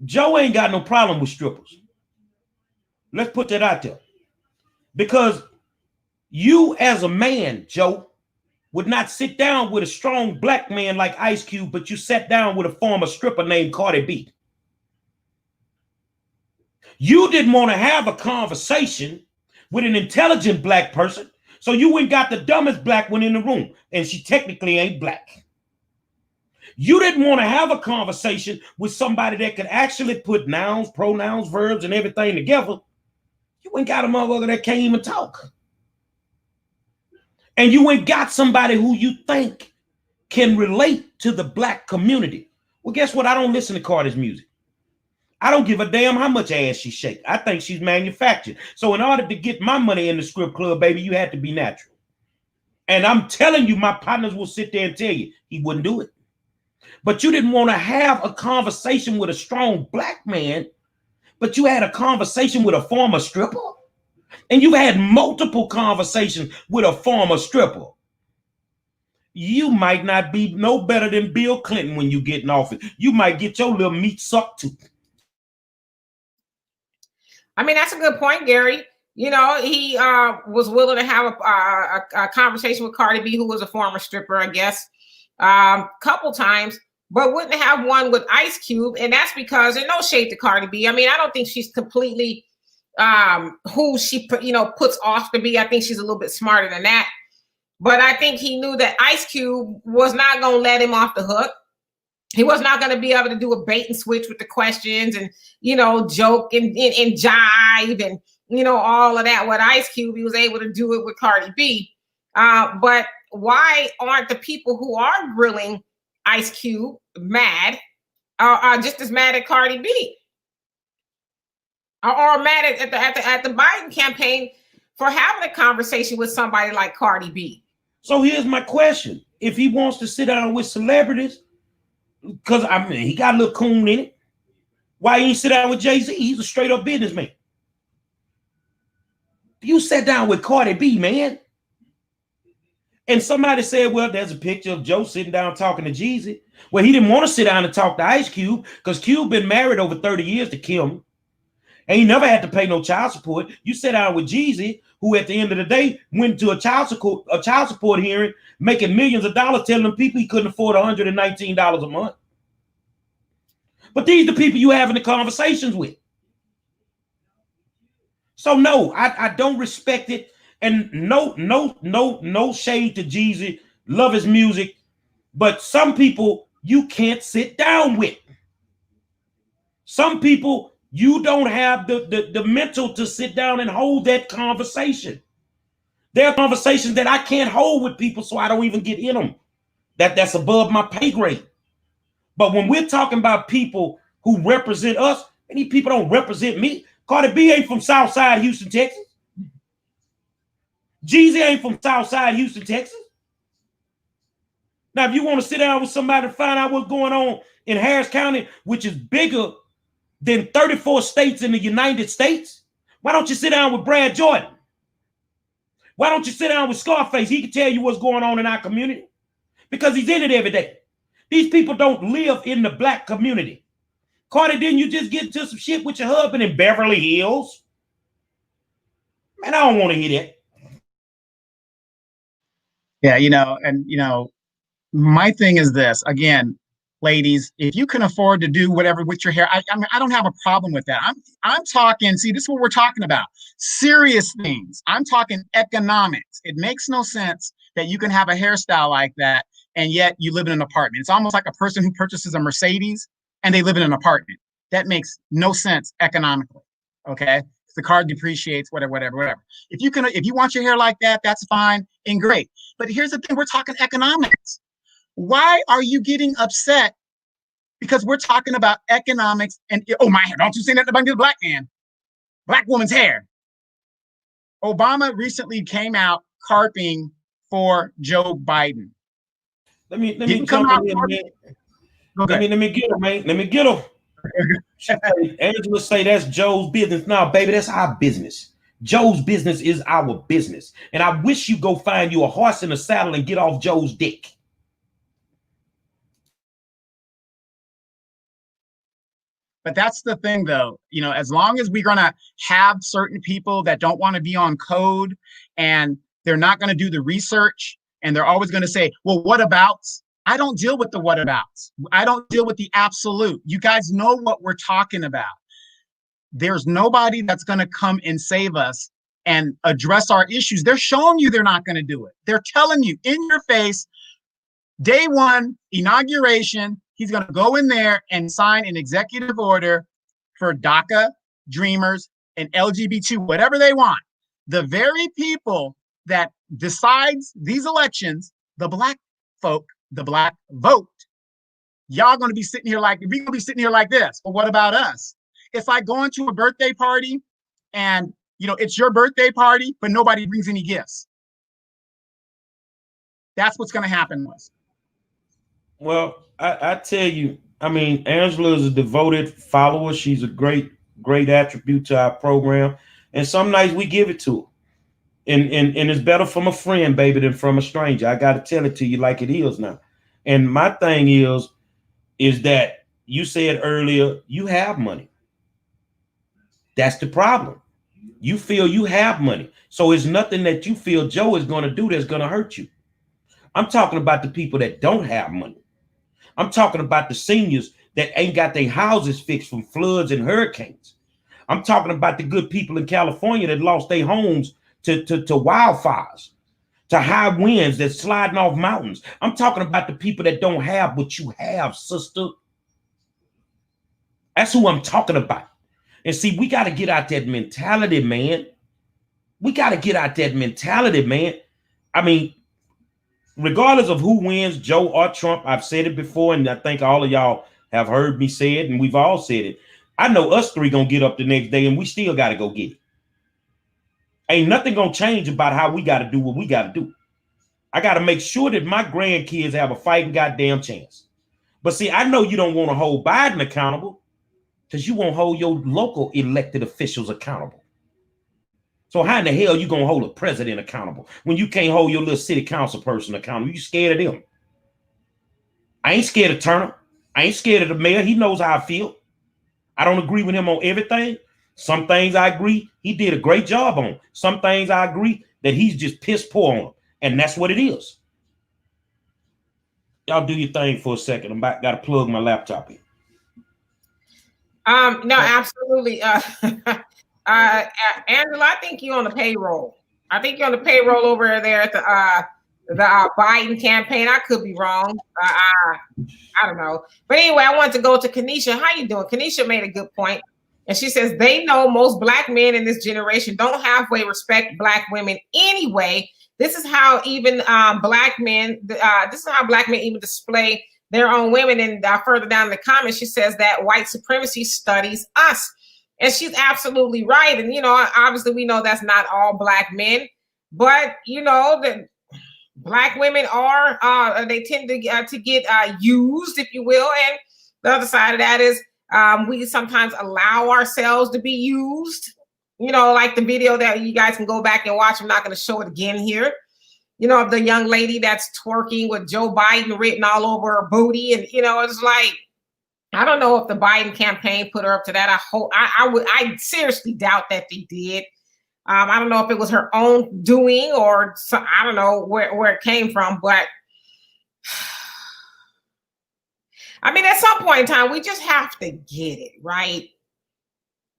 Joe ain't got no problem with strippers. Let's put that out there. Because you as a man, Joe, would not sit down with a strong black man like Ice Cube, but you sat down with a former stripper named Cardi B. You didn't want to have a conversation with an intelligent black person, so you went and got the dumbest black one in the room, and she technically ain't black. You didn't want to have a conversation with somebody that could actually put nouns, pronouns, verbs, and everything together. You went and got a motherfucker that can't even talk. And you went and got somebody who you think can relate to the black community. Well, guess what? I don't listen to Cardi's music. I don't give a damn how much ass she shake. I think she's manufactured. So in order to get my money in the strip club, baby, you had to be natural. And I'm telling you, my partners will sit there and tell you he wouldn't do it. But you didn't want to have a conversation with a strong black man, but you had a conversation with a former stripper. And you've had multiple conversations with a former stripper. You might not be no better than Bill Clinton when you get in office. You might get your little meat sucked too. I mean, that's a good point, Gary. You know, he was willing to have a conversation with Cardi B, who was a former stripper, I guess, couple times, but wouldn't have one with Ice Cube. And that's because there's no shade to Cardi B. I mean, I don't think she's completely who she, puts off to be. I think she's a little bit smarter than that. But I think he knew that Ice Cube was not going to let him off the hook. He was not going to be able to do a bait and switch with the questions and, joke and jive and, all of that with Ice Cube. He was able to do it with Cardi B. But why aren't the people who are grilling Ice Cube mad, just as mad at Cardi B? Or mad at the Biden campaign for having a conversation with somebody like Cardi B? So here's my question. If he wants to sit down with celebrities, because he got a little coon in it, why he ain't sit down with Jay-Z? He's a straight up businessman. You sat down with Cardi B, man. And somebody said, well, there's a picture of Joe sitting down talking to Jeezy. Well, he didn't want to sit down and talk to Ice Cube because Cube been married over 30 years to Kim. And he never had to pay no child support. You sat down with Jeezy, who at the end of the day went to a child support hearing, making millions of dollars, telling them people he couldn't afford $119 a month. But these are the people you having the conversations with. So no, I don't respect it. And no shade to Jeezy. Love his music. But some people you can't sit down with. Some people you don't have the mental to sit down and hold that conversation. There are conversations that I can't hold with people, so I don't even get in them. That's above my pay grade. But when we're talking about people who represent us, and these people don't represent me. Cardi B ain't from Southside Houston, Texas. Jeezy ain't from Southside Houston, Texas. Now, if you want to sit down with somebody to find out what's going on in Harris County, which is bigger than 34 states in the United States, why don't you sit down with Brad Jordan? Why don't you sit down with Scarface? He can tell you what's going on in our community because he's in it every day. These people don't live in the black community. Cardi, didn't you just get into some shit with your husband in Beverly Hills? Man, I don't want to hear that. Yeah, my thing is this. Again, ladies, if you can afford to do whatever with your hair, I don't have a problem with that. I'm talking, see, this is what we're talking about. Serious things. I'm talking economics. It makes no sense that you can have a hairstyle like that and yet you live in an apartment. It's almost like a person who purchases a Mercedes and they live in an apartment. That makes no sense economically. Okay. The car depreciates, whatever. If you want your hair like that, that's fine and great. But here's the thing, we're talking economics. Why are you getting upset? Because we're talking about economics and, oh my, don't you say that about the black man, black woman's hair. Obama recently came out carping for Joe Biden. Let me jump in, man. Let me get him, man. Let me get him. Angela say that's Joe's business. No, baby, that's our business. Joe's business is our business. And I wish you go find you a horse in a saddle and get off Joe's dick. But that's the thing, though. As long as we're going to have certain people that don't want to be on code and they're not going to do the research and they're always going to say, well, what abouts? I don't deal with the whatabouts. I don't deal with the absolute. You guys know what we're talking about. There's nobody that's going to come and save us and address our issues. They're showing you they're not going to do it. They're telling you in your face, day one, inauguration, he's going to go in there and sign an executive order for DACA, Dreamers, and LGBT, whatever they want. The very people that decides these elections, the black folk, the black vote, y'all going to be sitting here like, we're going to be sitting here like this. Well, what about us? It's like going to a birthday party and, it's your birthday party, but nobody brings any gifts. That's what's going to happen. Well, I tell you, Angela is a devoted follower. She's a great attribute to our program. And some nights we give it to her. And it's better from a friend, baby, than from a stranger. I got to tell it to you like it is now. And my thing is that you said earlier, you have money. That's the problem. You feel you have money. So it's nothing that you feel Joe is going to do that's going to hurt you. I'm talking about the people that don't have money. I'm talking about the seniors that ain't got their houses fixed from floods and hurricanes. I'm talking about the good people in California that lost their homes to wildfires, to high winds that's sliding off mountains. I'm talking about the people that don't have what you have, sister. That's who I'm talking about. And see, we got to get out that mentality, man. We got to get out that mentality, man. I mean, regardless of who wins, Joe or Trump, I've said it before, and I think all of y'all have heard me say it, and we've all said it. I know us three gonna get up the next day, and we still got to go get it. Ain't nothing gonna change about how we got to do what we got to do. I got to make sure that my grandkids have a fighting goddamn chance. But see, I know you don't want to hold Biden accountable because you won't hold your local elected officials accountable. So how in the hell you gonna hold a president accountable when you can't hold your little city council person accountable? You scared of them? I ain't scared of Turner. I ain't scared of the mayor. He knows how I feel. I don't agree with him on everything. Some things I agree he did a great job on. Some things I agree that he's just piss poor on. And that's what it is. Y'all do your thing for a second. I'm about got to plug my laptop in. No, absolutely. Angela, I think you're on the payroll. I think you're on the payroll over there at the Biden campaign. I could be wrong. I don't know. But anyway, I want to go to Kanisha. How you doing? Kanisha made a good point. And she says, they know most Black men in this generation don't halfway respect Black women anyway. This is how even Black men, this is how Black men even display their own women. And further down in the comments, she says that white supremacy studies us. And she's absolutely right. And, you know, obviously we know that's not all Black men, but, you know, that Black women are, they tend to get used, if you will. And the other side of that is we sometimes allow ourselves to be used. You know, like the video that you guys can go back and watch. I'm not going to show it again here. You know, of the young lady that's twerking with Joe Biden written all over her booty. And, you know, it's like, I don't know if the Biden campaign put her up to that. I seriously doubt that they did. I don't know if it was her own doing or I don't know where it came from, but I mean, at some point in time, we just have to get it, right?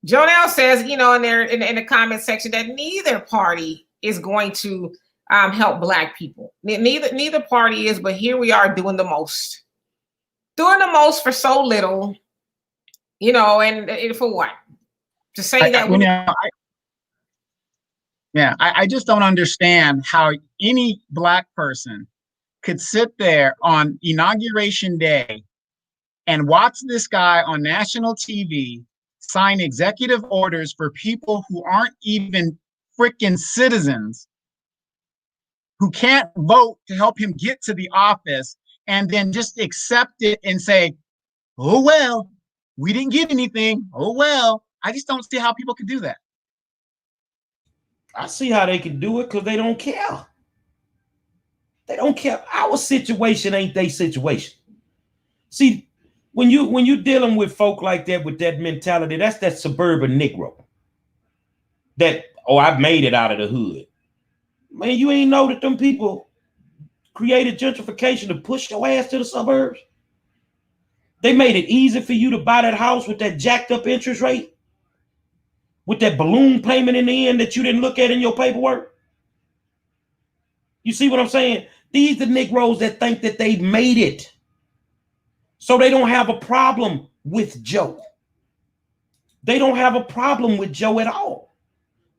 Jonelle says, you know, in the comment section that neither party is going to help Black people. Neither party is, but here we are doing the most. Doing the most for so little, you know, and for what? To say that I just don't understand how any Black person could sit there on Inauguration Day and watch this guy on national TV sign executive orders for people who aren't even freaking citizens, who can't vote to help him get to the office, and then just accept it and say, oh, well, we didn't get anything. Oh, well. I just don't see how people could do that. I see how they can do it because they don't care. They don't care. Our situation ain't their situation. See, when you're dealing with folk like that with that mentality, that's that suburban Negro. That, oh, I've made it out of the hood. Man, you ain't know that them people created gentrification to push your ass to the suburbs. They made it easy for you to buy that house with that jacked up interest rate, with that balloon payment in the end that you didn't look at in your paperwork. You see what I'm saying? These are Negroes that think that they've made it. So they don't have a problem with Joe. They don't have a problem with Joe at all.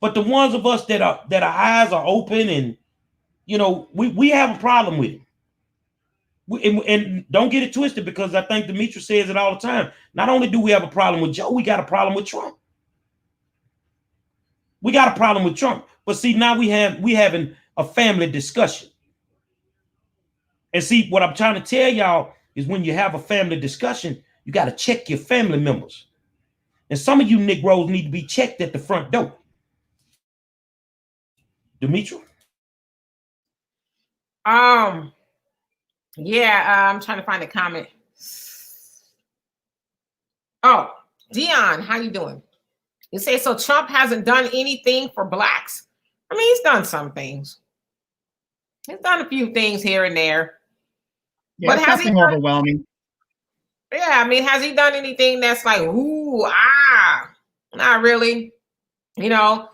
But the ones of us that our eyes are open and, you know, we have a problem with him. And don't get it twisted, because I think Demetrius says it all the time. Not only do we have a problem with Joe, we got a problem with Trump. We got a problem with Trump. But see, now we having a family discussion. And see, what I'm trying to tell y'all is when you have a family discussion, you got to check your family members. And some of you Negroes need to be checked at the front door. Demetrius? Yeah, I'm trying to find a comment. Oh, Dion, how you doing? You say, so Trump hasn't done anything for blacks? I mean, he's done some things. He's done a few things here and there. Yeah, but has he done, overwhelming? Yeah, I mean, has he done anything that's like, ooh, not really? You know,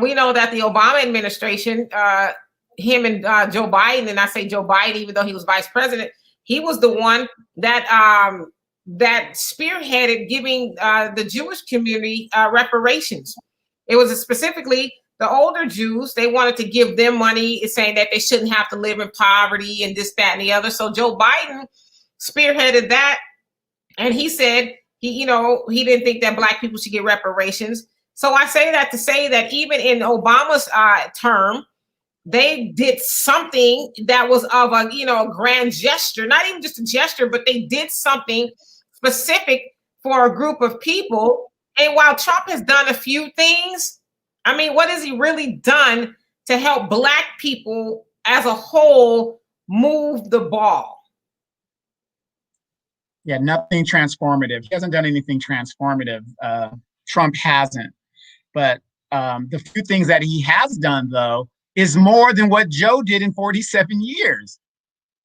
we know that the Obama administration, him and Joe Biden, and I say Joe Biden, even though he was vice president, he was the one that that spearheaded giving the Jewish community reparations. It was specifically the older Jews. They wanted to give them money, saying that they shouldn't have to live in poverty and this, that, and the other. So Joe Biden spearheaded that, and he said he didn't think that black people should get reparations. So I say that to say that even in Obama's term, they did something that was of a grand gesture, not even just a gesture, but they did something specific for a group of people. And while Trump has done a few things, I mean, what has he really done to help black people as a whole move the ball? Yeah, nothing transformative. He hasn't done anything transformative. Trump hasn't. But the few things that he has done, though, is more than what Joe did in 47 years.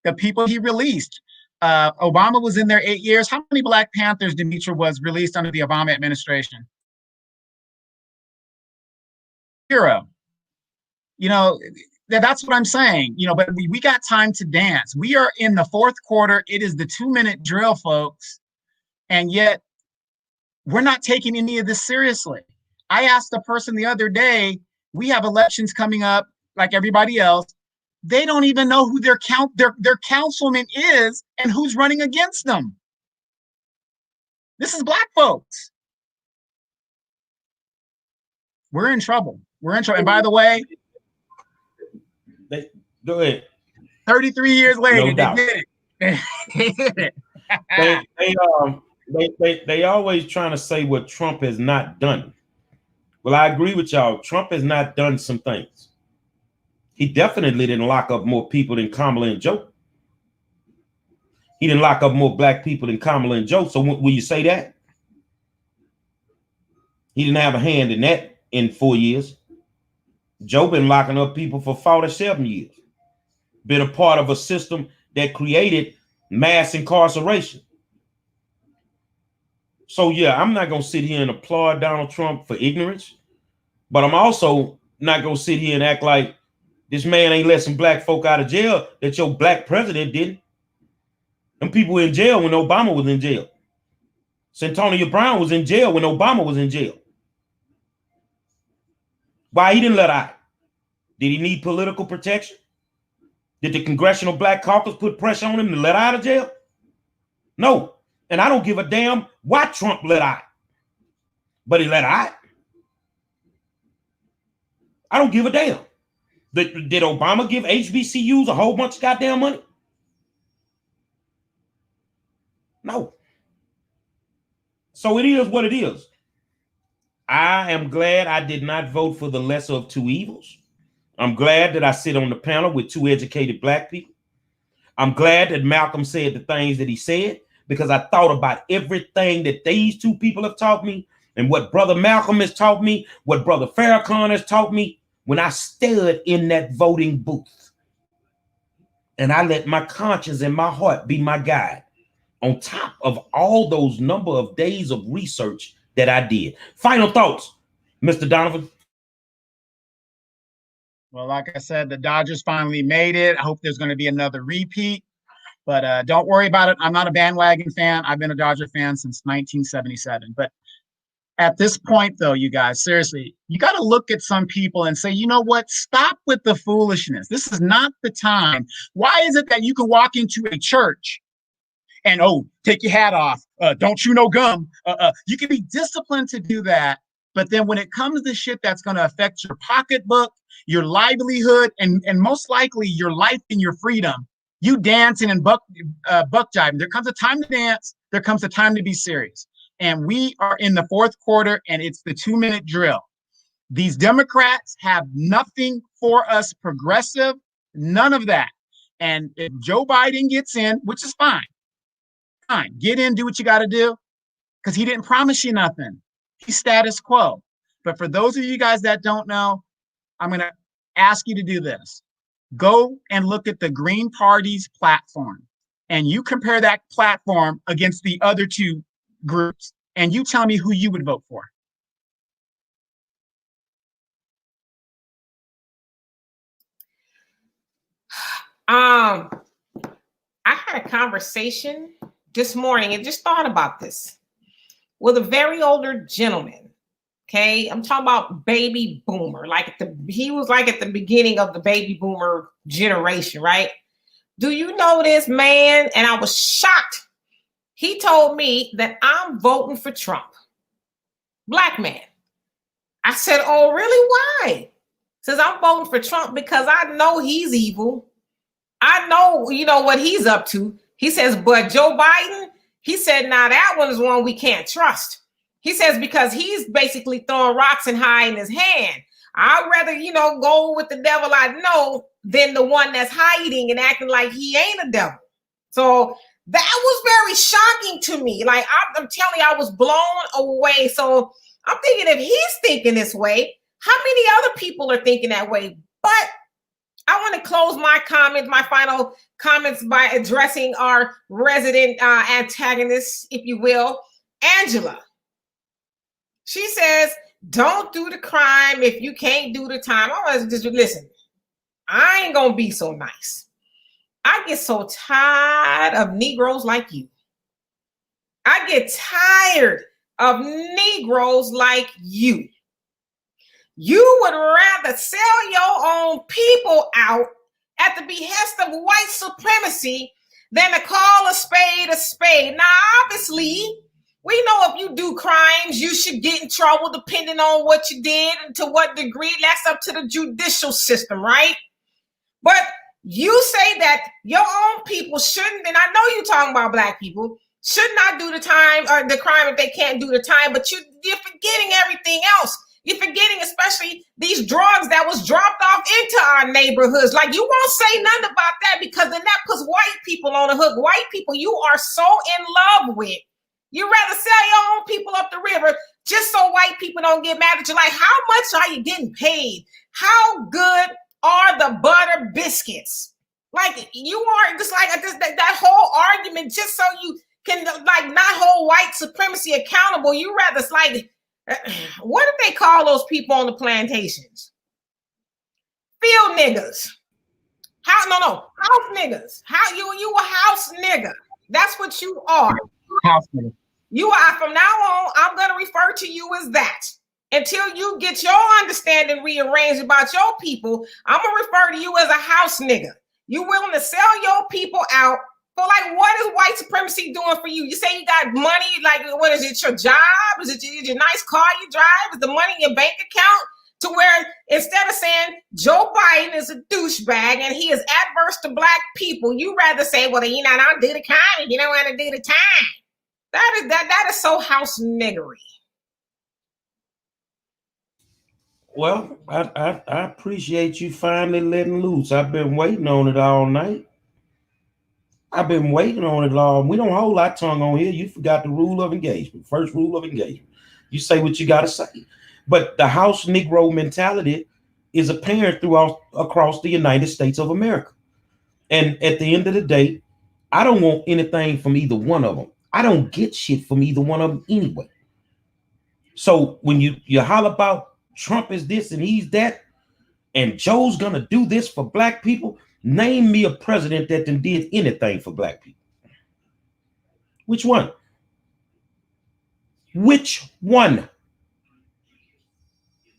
The people he released. Obama was in there 8 years. How many Black Panthers, Demetra, was released under the Obama administration? 0. You know, that's what I'm saying. You know, but we got time to dance. We are in the fourth quarter. It is the 2-minute drill, folks. And yet we're not taking any of this seriously. I asked a person the other day, we have elections coming up like everybody else. They don't even know who their councilman is and who's running against them. This is black folks. We're in trouble. We're in trouble. And by the way, go ahead. 33 years later, no they did it. They always trying to say what Trump has not done. Well, I agree with y'all. Trump has not done some things. He definitely didn't lock up more people than Kamala and Joe. He didn't lock up more black people than Kamala and Joe. So will you say that? He didn't have a hand in that in 4 years. Joe been locking up people for 47 years. Been a part of a system that created mass incarceration. So yeah, I'm not going to sit here and applaud Donald Trump for ignorance, but I'm also not going to sit here and act like this man ain't let some black folk out of jail that your black president didn't. And people were in jail when Obama was in jail. Santonio Brown was in jail when Obama was in jail. Why he didn't let out? Did he need political protection? Did the Congressional Black Caucus put pressure on him to let out of jail? No. And I don't give a damn why Trump let out. But he let out. I don't give a damn. Did Obama give HBCUs a whole bunch of goddamn money? No. So it is what it is. I am glad I did not vote for the lesser of two evils. I'm glad that I sit on the panel with two educated black people. I'm glad that Malcolm said the things that he said, because I thought about everything that these two people have taught me and what Brother Malcolm has taught me, what Brother Farrakhan has taught me when I stood in that voting booth. And I let my conscience and my heart be my guide on top of all those number of days of research that I did. Final thoughts, Mr. Donovan. Well, like I said, the Dodgers finally made it. I hope there's going to be another repeat, but don't worry about it. I'm not a bandwagon fan. I've been a Dodger fan since 1977. But at this point, though, you guys, seriously, you got to look at some people and say, you know what? Stop with the foolishness. This is not the time. Why is it that you can walk into a church and, take your hat off? Don't chew no gum. You can be disciplined to do that. But then when it comes to shit that's going to affect your pocketbook, your livelihood, and most likely your life and your freedom, you dancing and buck jiving. There comes a time to dance. There comes a time to be serious. And we are in the fourth quarter, and it's the 2-minute drill. These Democrats have nothing for us progressive, none of that. And if Joe Biden gets in, which is fine, get in, do what you got to do, because he didn't promise you nothing. He's status quo. But for those of you guys that don't know, I'm going to ask you to do this. Go and look at the Green Party's platform, and you compare that platform against the other two groups, and you tell me who you would vote for. I had a conversation this morning and just thought about this with a very older gentleman. Okay, I'm talking about baby boomer. He was like at the beginning of the baby boomer generation, right? Do you know this man? And I was shocked. He told me that I'm voting for Trump. Black man. I said, oh, really? Why? Says I'm voting for Trump because I know he's evil. I know, what he's up to. He says, but Joe Biden, he said, now that one is one we can't trust. He says, because he's basically throwing rocks and hiding his hand. I'd rather, go with the devil I know than the one that's hiding and acting like he ain't a devil. So that was very shocking to me. Like, I'm telling you, I was blown away. So I'm thinking if he's thinking this way, how many other people are thinking that way? But I want to close my final comments by addressing our resident antagonist, if you will, Angela. She says, don't do the crime if you can't do the time. I want to just listen. I ain't going to be so nice. I get so tired of Negroes like you. I get tired of Negroes like you. You would rather sell your own people out at the behest of white supremacy than to call a spade a spade. Now, obviously, we know if you do crimes, you should get in trouble depending on what you did and to what degree. That's up to the judicial system, right? But you say that your own people shouldn't, and I know you're talking about Black people, should not do the time or the crime if they can't do the time, but you're forgetting everything else. You're forgetting especially these drugs that was dropped off into our neighborhoods. Like, you won't say nothing about that because then that puts white people on the hook. White people you are so in love with. You rather sell your own people up the river just so white people don't get mad at you. Like, how much are you getting paid? How good are the butter biscuits? Like, you are just like that whole argument just so you can like not hold white supremacy accountable. You rather like, what do they call those people on the plantations? Field niggas. House niggas. How you a house nigga? That's what you are. House nigga. You are, from now on, I'm going to refer to you as that. Until you get your understanding rearranged about your people, I'm going to refer to you as a house nigga. You willing to sell your people out for, like, what is white supremacy doing for you? You say you got money, like, what is it, your job? Is it your nice car you drive? Is the money in your bank account? To where instead of saying Joe Biden is a douchebag and he is adverse to Black people, you rather say, well, I don't do the crime, you don't want to do the time. That is so house niggery. Well, I appreciate you finally letting loose. I've been waiting on it all night. I've been waiting on it all. We don't hold our tongue on here. You forgot the rule of engagement. First rule of engagement. You say what you got to say. But the house Negro mentality is apparent across the United States of America. And at the end of the day, I don't want anything from either one of them. I don't get shit from either one of them anyway. So when you holler about Trump is this and he's that, and Joe's gonna do this for Black people, name me a president that did anything for Black people. Which one? Which one?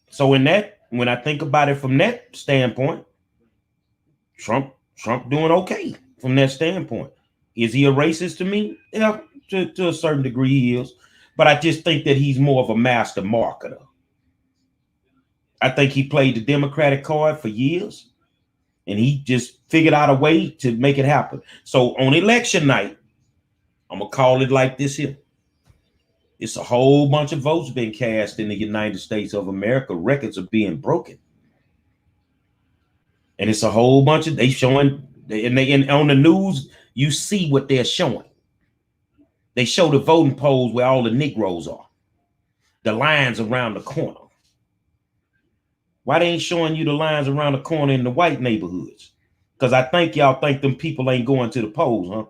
So when I think about it from that standpoint, Trump doing okay from that standpoint. Is he a racist to me? Yeah, to a certain degree he is. But I just think that he's more of a master marketer. I think he played the Democratic card for years, and he just figured out a way to make it happen. So on election night, I'm going to call it like this here. It's a whole bunch of votes being cast in the United States of America. Records are being broken. And it's a whole bunch of, and on the news, you see what they're showing. They show the voting polls where all the Negroes are. the lines around the corner. Why they ain't showing you the lines around the corner in the white neighborhoods? Because I think y'all think them people ain't going to the polls, huh?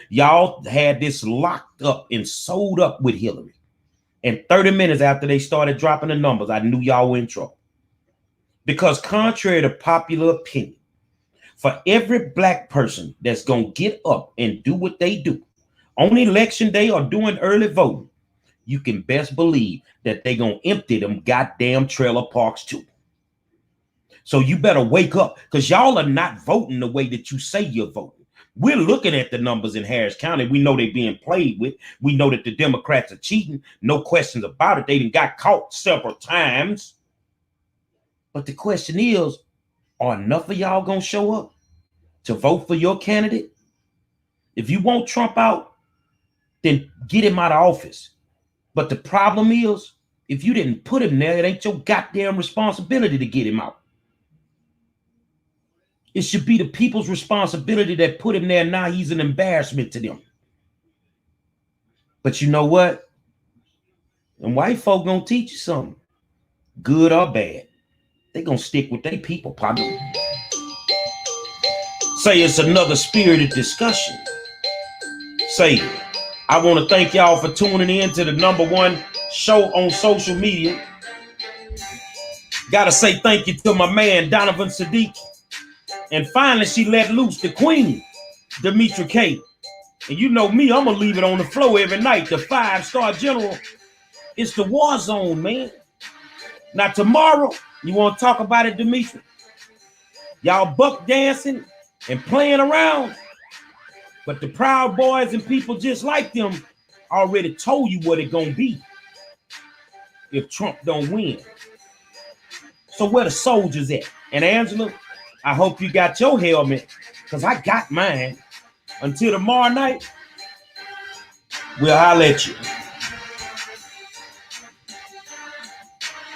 Y'all had this locked up and sold up with Hillary. And 30 minutes after they started dropping the numbers, I knew y'all were in trouble. Because contrary to popular opinion, for every black person that's going to get up and do what they do on election day or doing early voting, you can best believe that they going to empty them goddamn trailer parks too. So you better wake up, because y'all are not voting the way that you say you're voting. We're looking at the numbers in Harris County. We know they're being played with. We know that the Democrats are cheating. No questions about it. They done got caught several times. But the question is, are enough of y'all going to show up to vote for your candidate? If you want Trump out, then get him out of office. But the problem is, if you didn't put him there, it ain't your goddamn responsibility to get him out. It should be the people's responsibility that put him there. Now he's an embarrassment to them. But you know what? And white folk gonna teach you something, good or bad. They gonna stick with their people, partner. Say it's another spirited discussion. Say, I want to thank y'all for tuning in to the #1 show on social media. Gotta say thank you to my man, Donovan Sadiq. And finally, she let loose the queen, Demetra K. And you know me, I'm going to leave it on the floor every night. The 5-star general. It's the war zone, man. Now, tomorrow, you want to talk about it, Demetra? Y'all buck dancing and playing around. But the Proud Boys and people just like them already told you what it's going to be if Trump don't win. So where the soldiers at? And Angela, I hope you got your helmet, because I got mine. Until tomorrow night, we'll holler at you.